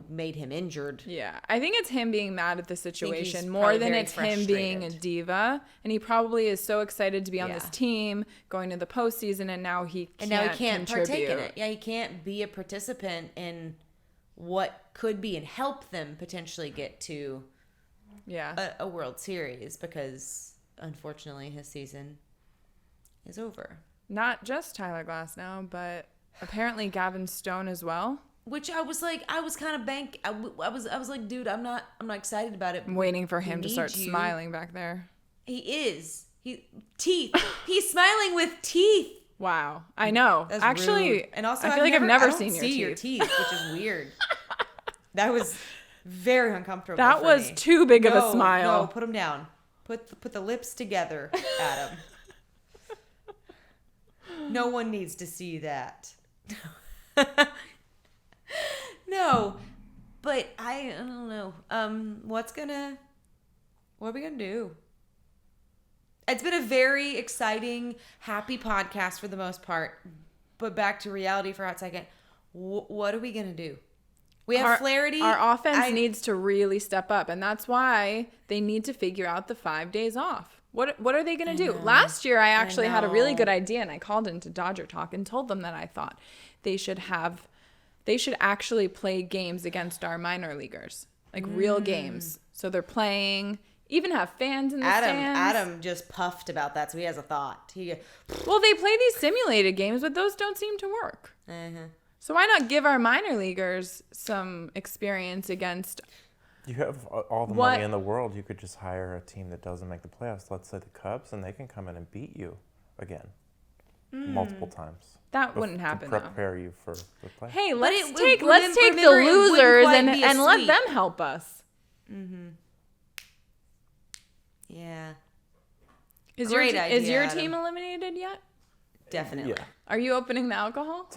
made him injured. Yeah. I think it's him being mad at the situation more than it's him being a diva. And he probably is so excited to be on this team, going to the postseason, and now he can't partake in it. Yeah, he can't be a participant in what could be and help them potentially get to a World Series, because unfortunately his season is over. Not just Tyler Glasnow, but apparently Gavin Stone as well. Which I was like, I was kind of I was like, dude, I'm not excited about it. I'm waiting for him to start smiling back there. He is. Teeth. He's smiling with teeth. Wow. I know. That's actually rude. And also, I feel I've never seen your teeth, which is weird. That was very uncomfortable. That was too big of a smile. No, put them down. Put the lips together, Adam. No one needs to see that. No, but I don't know. What are we gonna do? It's been a very exciting, happy podcast for the most part. But back to reality for a hot second. What are we gonna do? We have Flaherty. Our offense needs to really step up, and that's why they need to figure out the 5 days off. What are they going to do? Last year, I actually had a really good idea, and I called into Dodger Talk and told them that I thought they should actually play games against our minor leaguers, like real games. So they're playing, even have fans in the stands. Adam just puffed about that, so he has a thought. Well, they play these simulated games, but those don't seem to work. So why not give our minor leaguers some experience against... You have all the money in the world. You could just hire a team that doesn't make the playoffs. Let's say the Cubs, and they can come in and beat you again multiple times. That wouldn't happen, to prepare you for the playoffs. Hey, let's take the losers and let them help us. Yeah. Is your team eliminated yet? Definitely. Yeah. Are you opening the alcohol?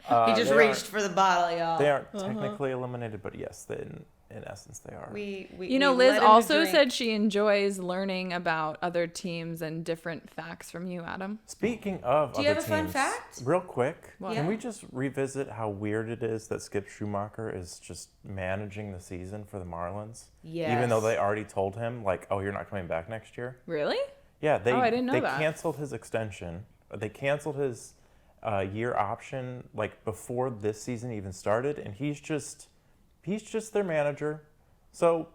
He just reached for the bottle, y'all. They aren't technically eliminated, but yes, in essence, they are. Liz also said she enjoys learning about other teams and different facts from you, Adam. Speaking of Do you have a fun fact? Real quick, What? Can we just revisit how weird it is that Skip Schumacher is just managing the season for the Marlins? Yes. Even though they already told him, like, oh, you're not coming back next year? Really? Yeah, I didn't know they that. canceled his extension. They canceled his year option, like, before this season even started, and he's just their manager. So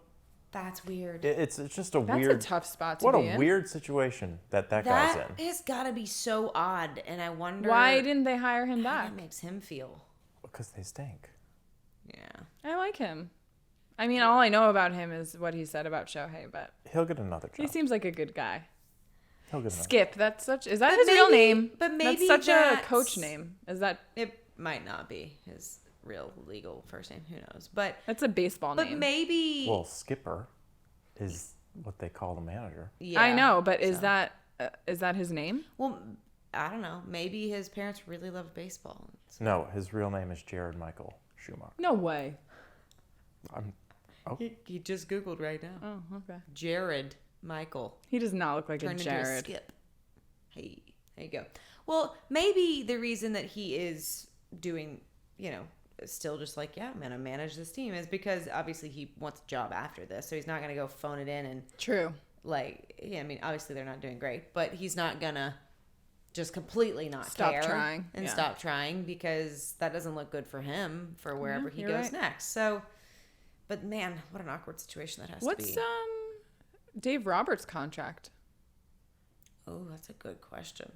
that's weird. It's just a weird. That's a tough spot to be in. What a weird situation that guy's in. That has got to be so odd, and I wonder why didn't they hire him back? How that makes him feel. Because they stink. Yeah, I like him. I mean, all I know about him is what he said about Shohei, but he'll get another job. He seems like a good guy. He'll get Skip. Is that his real name? But maybe that's such a coach name. Is that? It might not be his real legal first name. Who knows? But that's a baseball name. But maybe. Well, Skipper is what they call the manager. Yeah, I know, but is that his name? Well, I don't know. Maybe his parents really loved baseball. No, his real name is Jared Michael Schumacher. No way. He just Googled right now. Oh, okay. Jared Michael. He does not look like Turned a Jared. Into a Skip. Hey, there you go. Well, maybe the reason that he is doing, still just like, yeah, I'm going to manage this team is because obviously he wants a job after this. So he's not going to go phone it in and. True. Obviously they're not doing great, but he's not going to just completely not stop care trying and stop trying because that doesn't look good for him for wherever he goes next. So, but man, what an awkward situation that has to be. What's Dave Roberts' contract? Oh, that's a good question.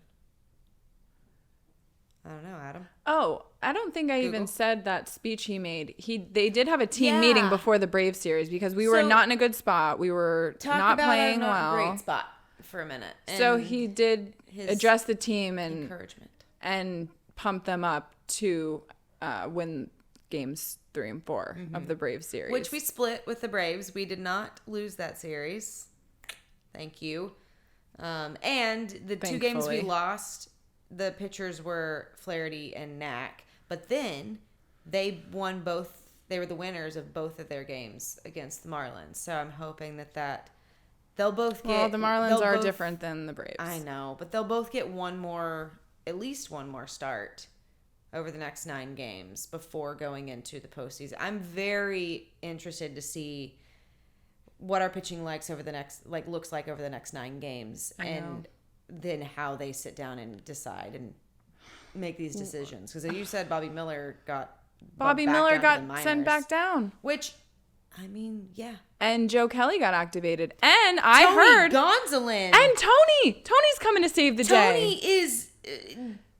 I don't know, Adam. Oh, I don't think I even said that speech he made. They did have a team meeting before the Braves series because we were not in a good spot. We were not playing well. Not a great spot for a minute. And so he did address the team and encouragement and pump them up to win games 3 and 4 of the Braves series, which we split with the Braves. We did not lose that series. Thank you. And the 2 games we lost, the pitchers were Flaherty and Knack, but then they won both. They were the winners of both of their games against the Marlins. So I'm hoping that they'll both get. Well, the Marlins are different than the Braves. I know, but they'll both get at least one more start over the next 9 games before going into the postseason. I'm very interested to see what our pitching looks like over the next 9 games, and then how they sit down and decide and make these decisions. Because you said Bobby Miller got sent back down, which, I mean, yeah. And Joe Kelly got activated, and I heard Gonsolin and Tony's coming to save the day. Tony is.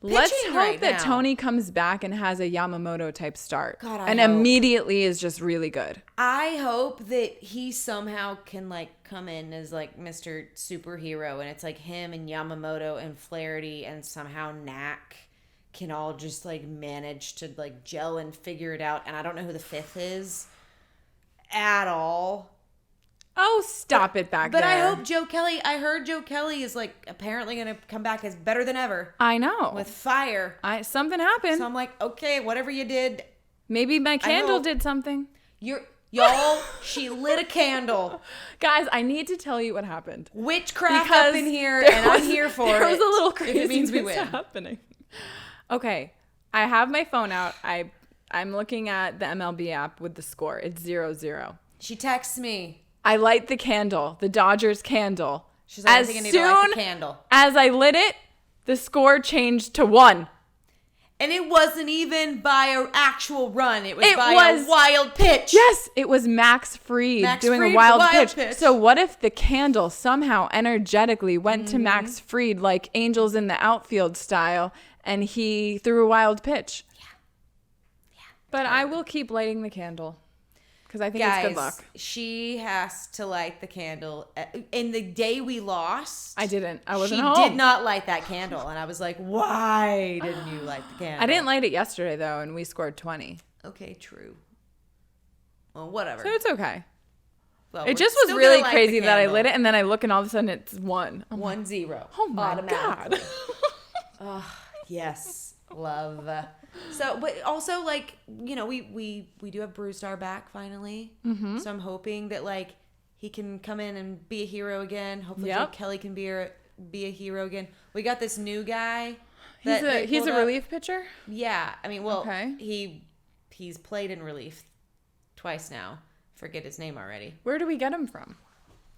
Let's hope that Tony comes back and has a Yamamoto type start and immediately is just really good. I hope that he somehow can come in as Mr. Superhero, and it's him and Yamamoto and Flaherty and somehow Knack can all just manage to gel and figure it out. And I don't know who the 5th is at all. Oh, stop it back there. But I hope I heard Joe Kelly is apparently going to come back as better than ever. I know. With fire. Something happened. So I'm okay, whatever you did. Maybe my candle did something. Y'all, she lit a candle. Guys, I need to tell you what happened. Witchcraft up in here, and I'm here for it. There was a little crazy. It means we win. Happening. Okay, I have my phone out. I'm looking at the MLB app with the score. It's 0-0. She texts me. I light the candle, the Dodgers candle. She's like, I think I need to light the candle. As I lit it, the score changed to 1. And it wasn't even by an actual run. It was a wild pitch. Yes, it was Max Fried doing a wild pitch. So what if the candle somehow energetically went to Max Fried like Angels in the Outfield style, and he threw a wild pitch? Yeah. But I will keep lighting the candle. Because I think it's good luck. She has to light the candle. And the day we lost, I didn't. I wasn't home. She did not light that candle. And I was like, why didn't you light the candle? I didn't light it yesterday, though, and we scored 20. Okay, true. Well, whatever. So it's okay. Well, it just was really crazy that I lit it, and then I look, and all of a sudden it's 1. 1-0. Oh, my God. Oh, yes. Love. So, but also, like, you know, we do have Brewstar back finally. Mm-hmm. So I'm hoping that, like, he can come in and be a hero again. Hopefully Joe Kelly can be a hero again. We got this new guy. He's a relief pitcher? Yeah. I mean, well, he's played in relief twice now. Forget his name already. Where do we get him from?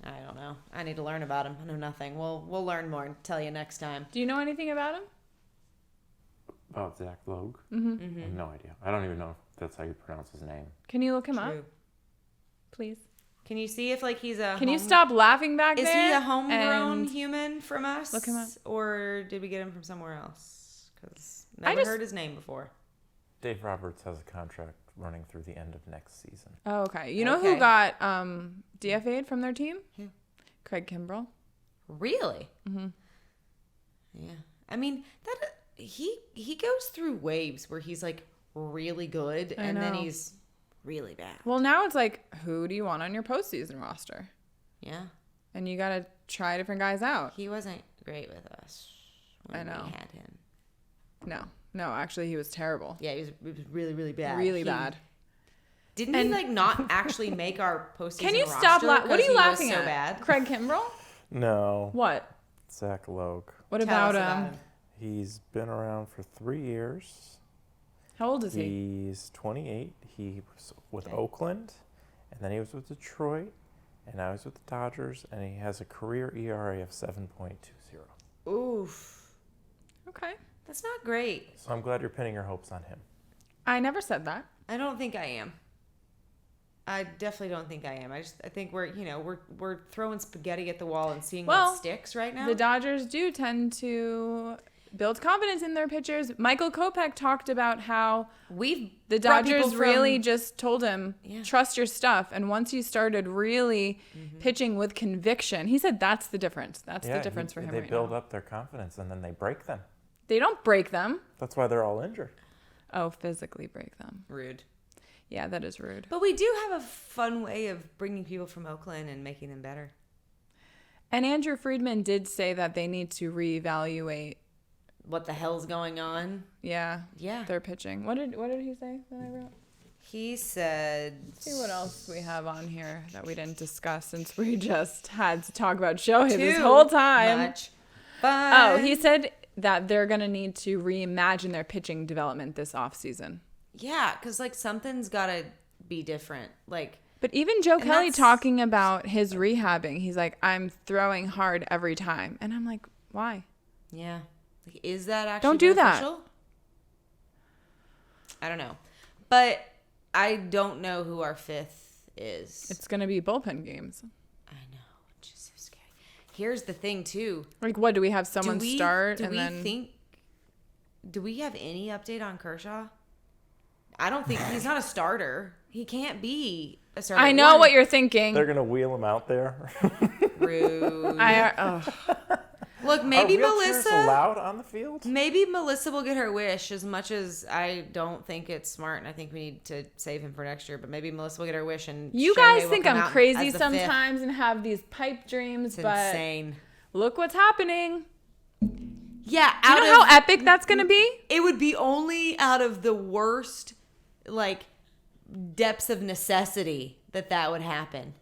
I don't know. I need to learn about him. I know nothing. We'll learn more and tell you next time. Do you know anything about him? About Zach Lowe? Mm-hmm. I have no idea. I don't even know if that's how you pronounce his name. Can you look him up? Please. Can you see if, like, he's a... Can you stop laughing back there? Is he a homegrown human from us? Look him up. Or did we get him from somewhere else? Because I never heard his name before. Dave Roberts has a contract running through the end of next season. Oh, okay. You know who got DFA'd from their team? Who? Craig Kimbrell. Really? Mm-hmm. Yeah. I mean, that he goes through waves where he's, like, really good and then he's really bad. Well, now it's like, who do you want on your postseason roster? Yeah. And you got to try different guys out. He wasn't great with us when we had him. No, actually, he was terrible. Yeah, he was really, really bad. Really bad. Didn't he, like, not actually make our postseason roster? Can you stop laughing? What are you laughing at? So bad? Craig Kimbrell? No. What? Zach Lowe. What about him? He's been around for 3 years. How old is he? He's 28. He was with Oakland, and then he was with Detroit, and now he's with the Dodgers, and he has a career ERA of 7.20. Oof. Okay. That's not great. So I'm glad you're pinning your hopes on him. I never said that. I don't think I am. I definitely don't think I am. I think we're throwing spaghetti at the wall and seeing what sticks right now. The Dodgers do tend to build confidence in their pitchers. Michael Kopech talked about how the Dodgers really just told him, trust your stuff. And once he started really pitching with conviction, he said that's the difference. That's the difference for him right now. They build up their confidence and then they break them. They don't break them. That's why they're all injured. Oh, physically break them. Rude. Yeah, that is rude. But we do have a fun way of bringing people from Oakland and making them better. And Andrew Friedman did say that they need to reevaluate what the hell's going on. Yeah. Their pitching. What did he say that I wrote? He said... Let's see what else we have on here that we didn't discuss since we just had to talk about Shohei this whole time. Much fun. Oh, he said that they're going to need to reimagine their pitching development this offseason. Yeah, because, like, something's got to be different. Like, but even Joe Kelly talking about his rehabbing, he's like, I'm throwing hard every time. And I'm like, why? Yeah. Like, is that actually Don't do beneficial? That. I don't know. But I don't know who our fifth is. It's going to be bullpen games. I know. Which is so scary. Here's the thing, too. Like, what? Do we have someone start? Do we have any update on Kershaw? I don't think he's not a starter. He can't be a starter. I know what you're thinking. They're gonna wheel him out there. Rude. Look, maybe Melissa allowed on the field. Maybe Melissa will get her wish. As much as I don't think it's smart, and I think we need to save him for next year. But maybe Melissa will get her wish, and you guys think I'm crazy sometimes and have these pipe dreams. It's insane. Look what's happening. Yeah, do you know how epic that's gonna be? It would be only out of the worst, like, depths of necessity that would happen.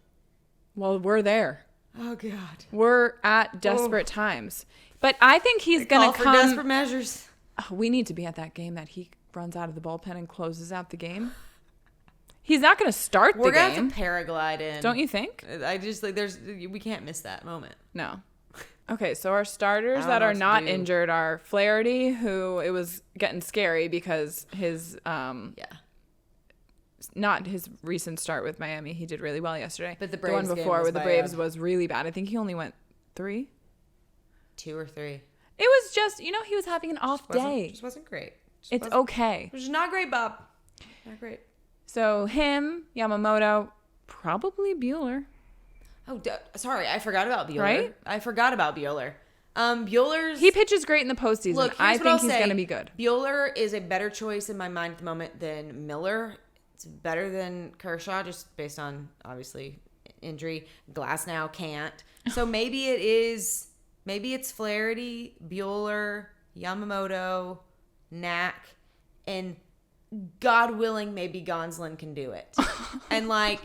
Well, we're there. Oh God, we're at desperate times. But I think he's gonna come. For desperate measures. Oh, we need to be at that game that he runs out of the bullpen and closes out the game. He's not gonna start the game. We're gonna have to paraglide in. Don't you think? I just we can't miss that moment. No. Okay, so our starters that are not injured are Flaherty, who it was getting scary because his not his recent start with Miami. He did really well yesterday. But the Braves one before with the Braves was really bad. I think he only went 3. 2 or 3. It was just, he was having an off day. Just wasn't great. It's okay. Which is not great, Bob. Not great. So him, Yamamoto, probably Buehler. Oh, sorry. I forgot about Buehler. Right? I forgot about Buehler. Buehler's... He pitches great in the postseason. Look, I think he's going to be good. Buehler is a better choice in my mind at the moment than Miller. It's better than Kershaw, just based on, obviously, injury. Glasnow can't. So maybe it's Flaherty, Buehler, Yamamoto, Knack, and God willing, maybe Gonsolin can do it. And like,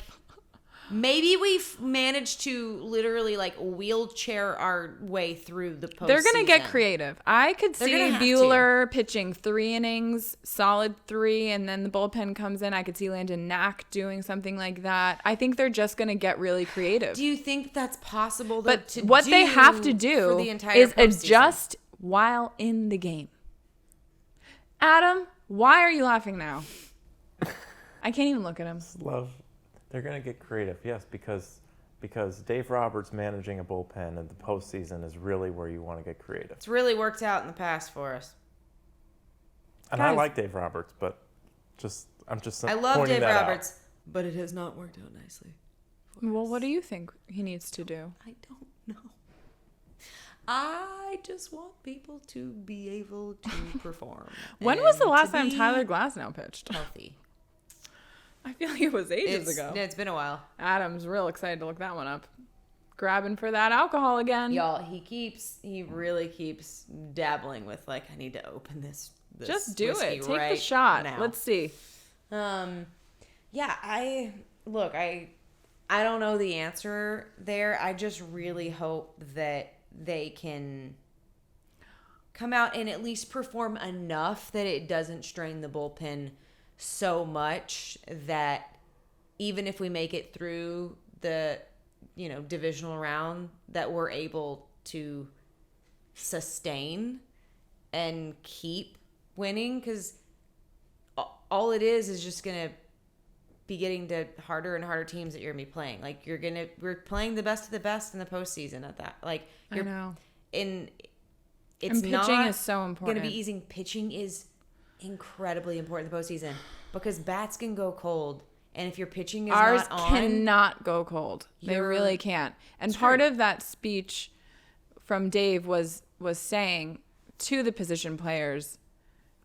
maybe we've managed to literally like wheelchair our way through the postseason. They're going to get creative. I could see Buehler pitching 3 innings, solid 3, and then the bullpen comes in. I could see Landon Knack doing something like that. I think they're just going to get really creative. Do you think that's possible? But what they have to do is adjust while in the game. Adam, why are you laughing now? I can't even look at him. Love. They're going to get creative, yes, because Dave Roberts managing a bullpen in the postseason is really where you want to get creative. It's really worked out in the past for us. And I like Dave Roberts, but I love Dave Roberts, but it has not worked out nicely. Well, what do you think he needs to do? I don't know. I just want people to be able to perform. When was the last time Tyler Glasnow pitched? Healthy. I feel like it was ages ago. It's been a while. Adam's real excited to look that one up. Grabbing for that alcohol again. Y'all, he really keeps dabbling with like, I need to open this just do it. Take right the shot. now. Let's see. Yeah, I don't know the answer there. I just really hope that they can come out and at least perform enough that it doesn't strain the bullpen so much that even if we make it through the, divisional round, that we're able to sustain and keep winning, because all it is just going to be getting to harder and harder teams that you're going to be playing. Like, we're playing the best of the best in the postseason at that. Like, I know. And pitching is so important. Going to be easy. Pitching is incredibly important in the postseason because bats can go cold. And if your pitching is Ours not on, cannot go cold. They really can't. And part of that speech from Dave was saying to the position players,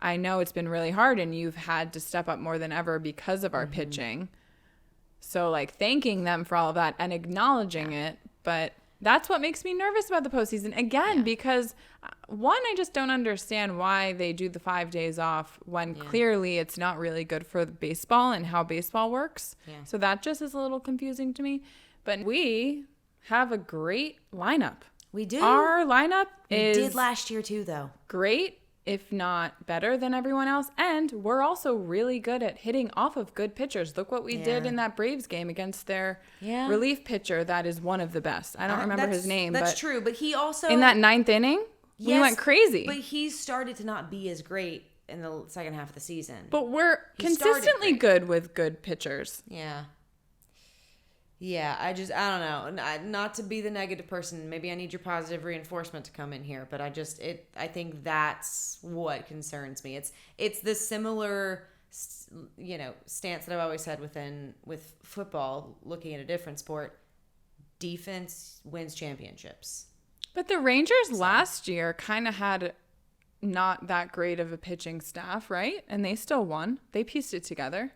I know it's been really hard and you've had to step up more than ever because of our pitching. So like thanking them for all of that and acknowledging it. But that's what makes me nervous about the postseason again, because one, I just don't understand why they do the 5 days off when clearly it's not really good for baseball and how baseball works. Yeah. So that just is a little confusing to me. But we have a great lineup. We do. Our lineup is... We did last year too, though. Great, if not better than everyone else. And we're also really good at hitting off of good pitchers. Look what we did in that Braves game against their relief pitcher. That is one of the best. I don't remember his name. That's true. But he also... In that 9th inning, we went crazy. But he started to not be as great in the second half of the season. But we're consistently good with good pitchers. Yeah. Yeah, I don't know. Not to be the negative person. Maybe I need your positive reinforcement to come in here, but I think that's what concerns me. It's the similar, stance that I've always had with football, looking at a different sport. Defense wins championships. But the Rangers last year kind of had not that great of a pitching staff, right? And they still won. They pieced it together.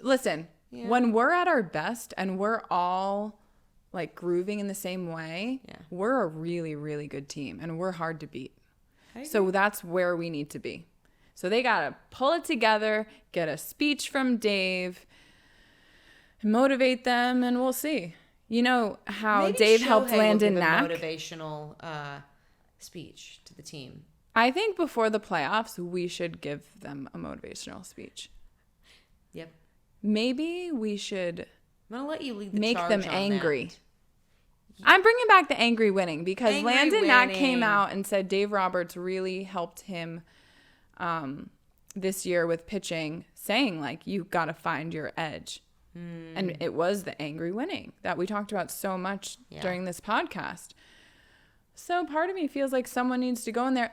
Listen. Yeah. When we're at our best and we're all like grooving in the same way, we're a really, really good team and we're hard to beat. So that's where we need to be. So they got to pull it together, get a speech from Dave, motivate them, and we'll see. You know how maybe Dave helped Landon Knack? Motivational speech to the team. I think before the playoffs, we should give them a motivational speech. Yep. Maybe we should make them angry. I'm bringing back the angry winning because Landon Knack came out and said Dave Roberts really helped him this year with pitching, saying like, you got to find your edge. And it was the angry winning that we talked about so much during this podcast. So part of me feels like someone needs to go in there.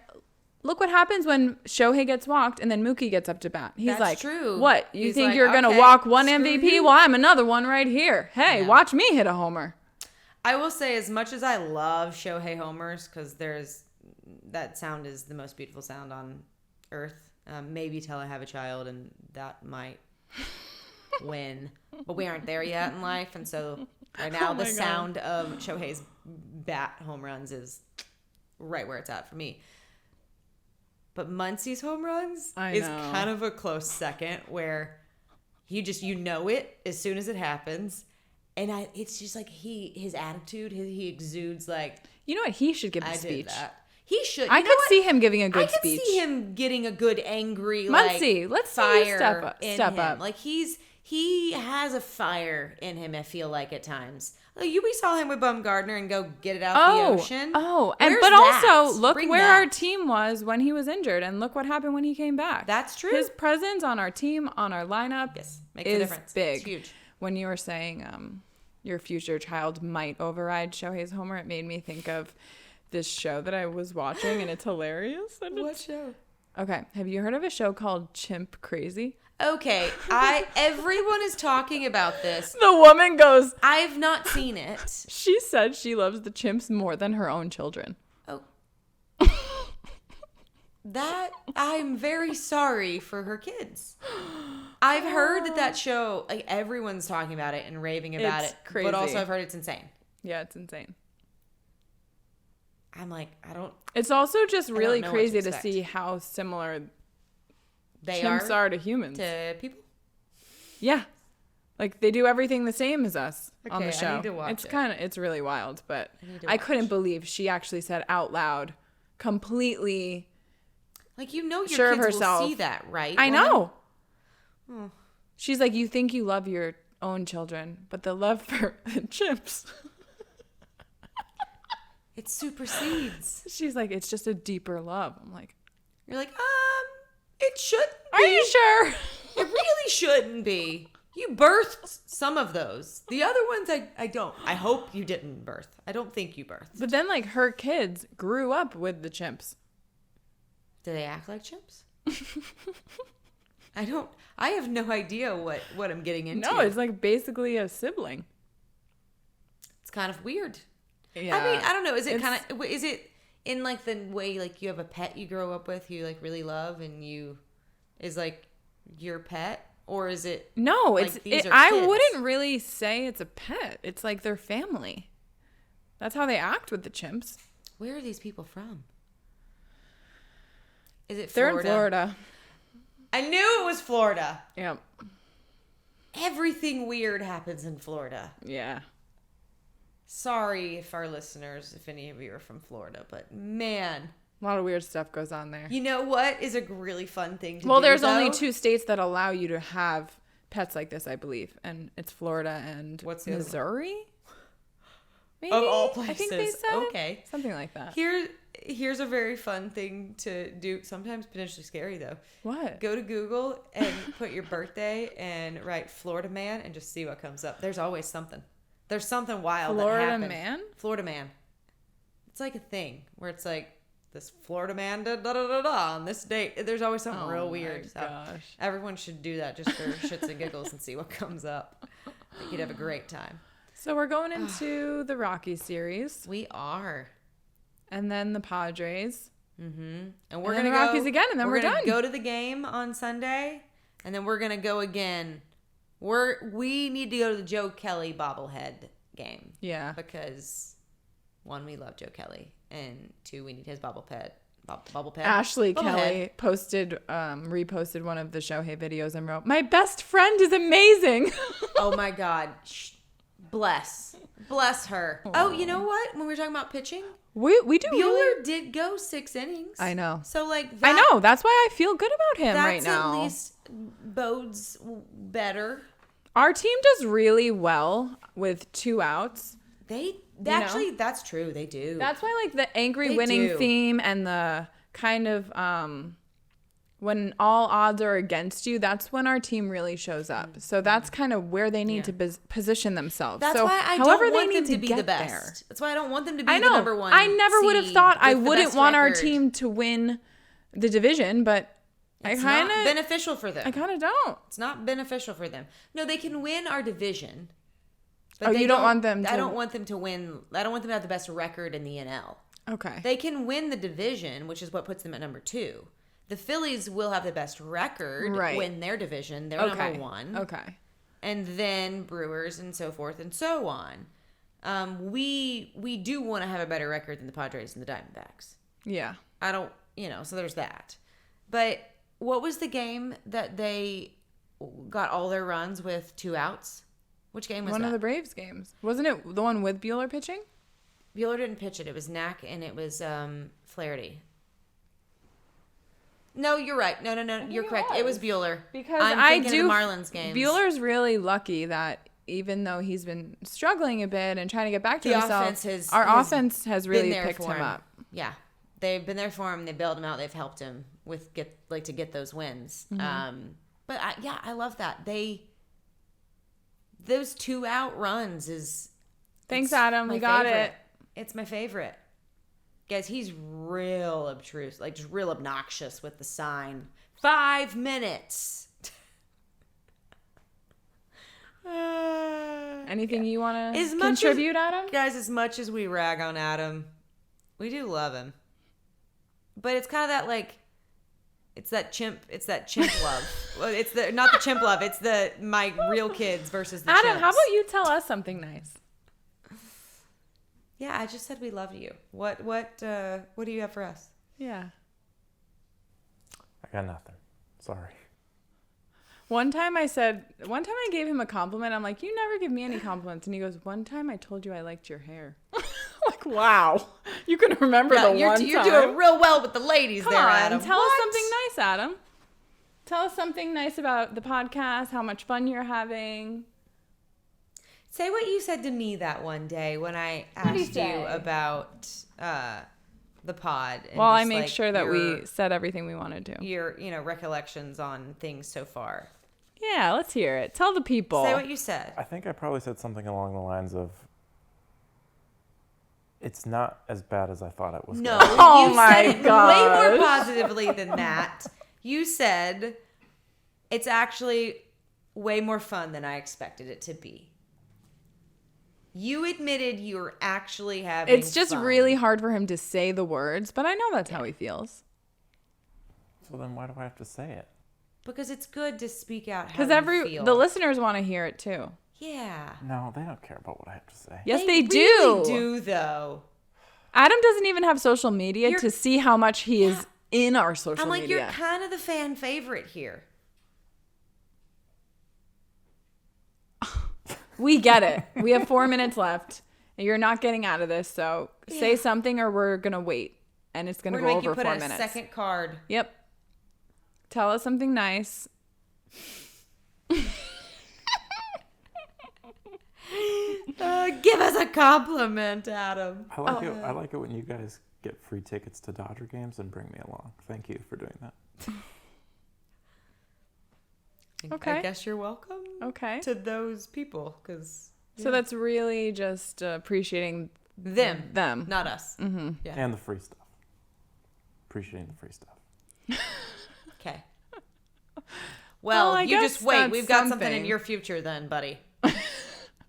Look what happens when Shohei gets walked and then Mookie gets up to bat. He's like, true. What? You think you're going to walk one MVP? You. Well, I'm another one right here. Hey, watch me hit a homer. I will say, as much as I love Shohei homers, because that sound is the most beautiful sound on earth. Maybe till I have a child and that might win. But we aren't there yet in life. And so right now the sound of Shohei's bat home runs is right where it's at for me. But Muncy's home runs is kind of a close second where you know it as soon as it happens. And it's just like his attitude, he exudes like... You know what? He should give a speech. Did that. He should. I could see him giving a good speech. I could see him getting a good angry, Muncy, let's fire step up. Like he has a fire in him, I feel like, at times. Like we saw him with Bumgarner and go get it out the ocean. Also look where our team was when he was injured, and look what happened when he came back. That's true. His presence on our team, on our lineup, makes a difference. Big. It's huge. When you were saying your future child might override Shohei's homer, it made me think of this show that I was watching, and it's hilarious. What show? Okay, have you heard of a show called Chimp Crazy? Okay, everyone is talking about this. The woman goes, I've not seen it. She said she loves the chimps more than her own children. Oh. That, I'm very sorry for her kids. I've heard that show, like everyone's talking about it and raving about it. Crazy. But also I've heard it's insane. Yeah, it's insane. I'm like, It's also just really crazy to see how similar chimps are to humans. To people? Yeah. Like they do everything the same as us on the show. I need to watch it. It's really wild, but I couldn't believe she actually said out loud, completely like your sure kids of herself. Will see that, right? I know. Oh. She's like, you think you love your own children, but the love for chimps. It supersedes. She's like, it's just a deeper love. I'm like, you're like, it shouldn't be. Are you sure? It really shouldn't be. You birthed some of those. The other ones, I don't. I hope you didn't birth. I don't think you birthed. But then, like, her kids grew up with the chimps. Do they act like chimps? I have no idea what I'm getting into. No, it's like basically a sibling. It's kind of weird. Yeah. I mean, I don't know. Is it in like the way like you have a pet you grow up with, you like really love, and is like your pet, or is it? No, like I wouldn't really say it's a pet. It's like their family. That's how they act with the chimps. Where are these people from? Is it Florida? They're in Florida. I knew it was Florida. Yep. Everything weird happens in Florida. Yeah. Sorry if our listeners, if any of you are from Florida, but man. A lot of weird stuff goes on there. You know what is a really fun thing to do, Well, there's only 2 states that allow you to have pets like this, I believe. And it's Florida and Missouri? Maybe? Of all places. I think they said. Okay. Something like that. Here's a very fun thing to do. Sometimes potentially scary, though. What? Go to Google and put your birthday and write Florida man and just see what comes up. There's always something. There's something wild that happens. Florida man? Florida man. It's like a thing where it's like, this Florida man da-da-da-da-da on this date. There's always something real weird. So gosh. everyone should do that just for shits and giggles and see what comes up. I think you'd have a great time. So we're going into the Rockies series. We are. And then the Padres. Mm-hmm. And we're going to go. The Rockies again, and then we're done. We're going to go to the game on Sunday, and then we're going to go again. We need to go to the Joe Kelly bobblehead game. Yeah. Because, 1, we love Joe Kelly, and 2, we need his bobblehead. Ashley Kelly reposted one of the Shohei videos and wrote, "My best friend is amazing." Oh my God. Bless her. Oh, you know what? When we were talking about pitching, we do. Bueller did go 6 innings. I know. So like I know. That's why I feel good about him right now. At least bodes better. Our team does really well with 2 outs. They actually, that's true. They do. That's why, like, the angry winning theme and the kind of when all odds are against you, that's when our team really shows up. So that's kind of where they need to position themselves. That's why I don't want them to be the best. There. That's why I don't want them to be the number 1. I never would have thought I wouldn't want our team to win the division, but it's not beneficial for them. I kind of don't. It's not beneficial for them. No, they can win our division. But you don't want them to... I don't want them to win. I don't want them to have the best record in the NL. Okay. They can win the division, which is what puts them at number 2. The Phillies will have the best record, win their division. They're number 1. Okay. And then Brewers and so forth and so on. We do want to have a better record than the Padres and the Diamondbacks. Yeah. I don't, so there's that. But what was the game that they got all their runs with 2 outs? Which game was that? One of the Braves games. Wasn't it the one with Buehler pitching? Buehler didn't pitch it. It was Knack and it was Flaherty. No, you're right. No. You're correct. It was Buehler. Because I'm thinking of the Marlins games. Buehler's really lucky that even though he's been struggling a bit and trying to get back to himself, offense has really picked him up. Yeah. They've been there for him. They bailed him out. They've helped him to get those wins. Mm-hmm. But I love that. Those 2 out runs is. Thanks, Adam. We got it. It's my favorite. Guys, he's real obtruse, like just real obnoxious with the sign. 5 minutes. Anything you want to contribute, Adam? Guys, as much as we rag on Adam, we do love him. But it's kind of that like, it's that chimp love. Well, it's not the chimp love. It's my real kids versus the Adam, chimps. how about you tell us something nice? Yeah, I just said we love you. What do you have for us? Yeah. I got nothing. Sorry. One time I gave him a compliment. I'm like, you never give me any compliments. And he goes, one time I told you I liked your hair. Like, wow. You can remember the one time. You're doing real well with the ladies. Come there, on, Adam. Tell us something nice, Adam. Tell us something nice about the podcast, how much fun you're having. Say what you said to me that one day when I asked you about the pod. And well, I make sure that we said everything we wanted to. Your, recollections on things so far. Yeah, let's hear it. Tell the people. Say what you said. I think I probably said something along the lines of, it's not as bad as I thought it was. No, oh you my said it gosh. way more positively than that. You said it's actually way more fun than I expected it to be. You admitted you were actually having It's just fun. really hard for him to say the words, but I know that's how he feels. So then why do I have to say it? Because it's good to speak out how Because you feel. the listeners want to hear it too. Yeah. No, they don't care about what I have to say. Yes, they do. Really do, though. Adam doesn't even have social media to see how much he is in our social media. You're kind of the fan favorite here. We get it. We have 4 minutes left. And you're not getting out of this, so say something or we're going to wait. And it's going to go over 4 minutes. We're going to make you put a second card. Yep. Tell us something nice. Give us a compliment, Adam. I like it when you guys get free tickets to Dodger games and bring me along. Thank you for doing that. Okay. I guess you're welcome. Okay. To those people, because so that's really just appreciating them, not us. Mm-hmm. Yeah. And the free stuff. Appreciating the free stuff. Okay. Well, you just wait. We've got something in your your future, then, buddy.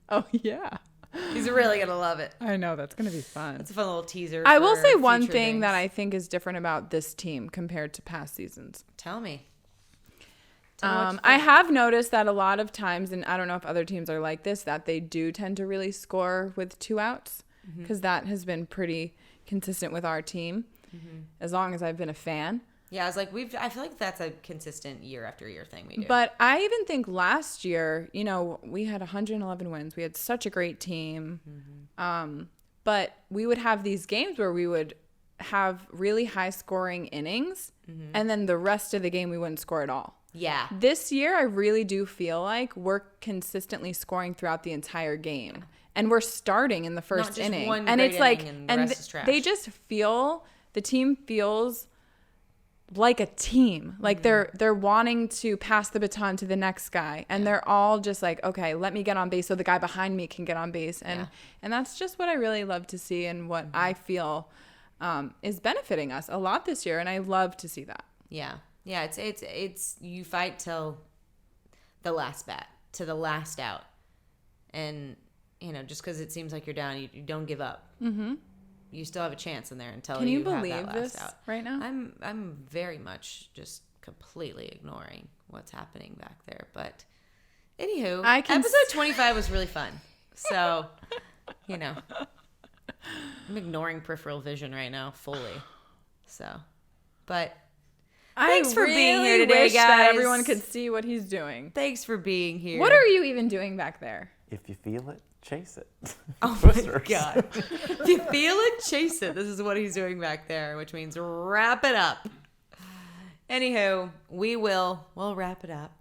Oh yeah. He's really gonna love it. I know, that's gonna be fun. It's a fun little teaser. I will say one thing that I think is different about this team compared to past seasons. Tell me. I have noticed that a lot of times, and I don't know if other teams are like this, that they do tend to really score with 2 outs, because that has been pretty consistent with our team as long as I've been a fan. Yeah, I was like, I feel like that's a consistent year after year thing we do. But I even think last year, we had 111 wins. We had such a great team. But we would have these games where we would have really high scoring innings, and then the rest of the game we wouldn't score at all. Yeah. This year, I really do feel like we're consistently scoring throughout the entire game. Yeah. And we're starting in the first inning. And it's like, and they just feel, the team feels like a team. Like they're wanting to pass the baton to the next guy. And they're all just like, okay, let me get on base so the guy behind me can get on base. And that's just what I really love to see and what I feel is benefiting us a lot this year. And I love to see that. Yeah. Yeah, it's you fight till the last bat, to the last out. And, just because it seems like you're down, you don't give up. Mm-hmm. You still have a chance in there until you have that last out. Right now? I'm very much just completely ignoring what's happening back there. But, anywho, episode 25 was really fun. So, I'm ignoring peripheral vision right now fully. So, but... Thanks for being here today, wish guys. That everyone could see what he's doing. Thanks for being here. What are you even doing back there? If you feel it, chase it. Oh my God. If you feel it, chase it. This is what he's doing back there, which means wrap it up. Anywho, we'll wrap it up.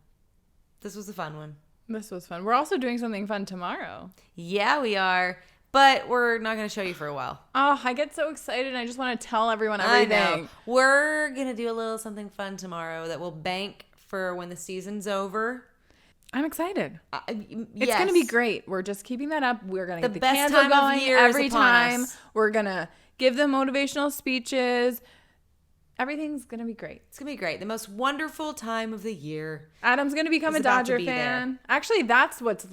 This was a fun one. This was fun. We're also doing something fun tomorrow. Yeah, we are. But we're not going to show you for a while. Oh, I get so excited. I just want to tell everyone everything. I know. We're going to do a little something fun tomorrow that will bank for when the season's over. I'm excited. Yes. It's going to be great. We're just keeping that up. We're going to get the best candle time going of year every is upon time. us. We're going to give them motivational speeches. Everything's going to be great. It's going to be great. The most wonderful time of the year. Adam's going to become a Dodger fan. Actually, that's what's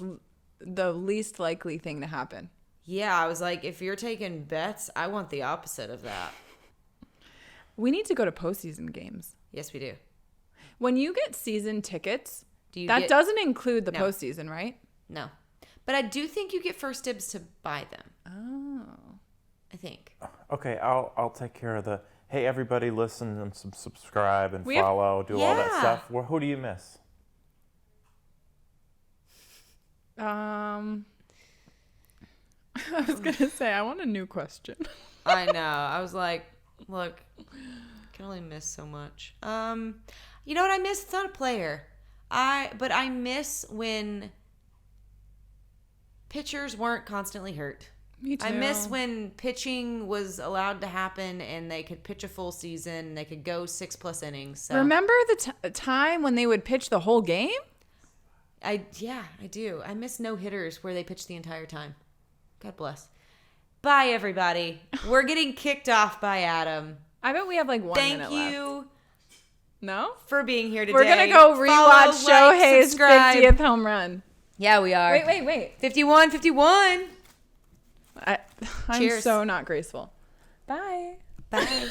the least likely thing to happen. Yeah, I was like, if you're taking bets, I want the opposite of that. We need to go to postseason games. Yes, we do. When you get season tickets, doesn't include the postseason, right? No. But I do think you get first dibs to buy them. Oh. I think. Okay, I'll take care of the... Hey, everybody, listen and subscribe and follow, do all that stuff. Who do you miss? I was going to say, I want a new question. I know. I was like, look, I can only miss so much. You know what I miss? It's not a player. But I miss when pitchers weren't constantly hurt. Me too. I miss when pitching was allowed to happen and they could pitch a full season and they could go 6+ innings. So. Remember the time when they would pitch the whole game? I do. I miss no hitters where they pitch the entire time. God bless. Bye, everybody. We're getting kicked off by Adam. I bet we have like 1 minute left. Thank you. No? For being here today. We're going to go rewatch Shohei's 50th home run. Yeah, we are. Wait. 51. I'm Cheers. so not graceful. Bye. Bye.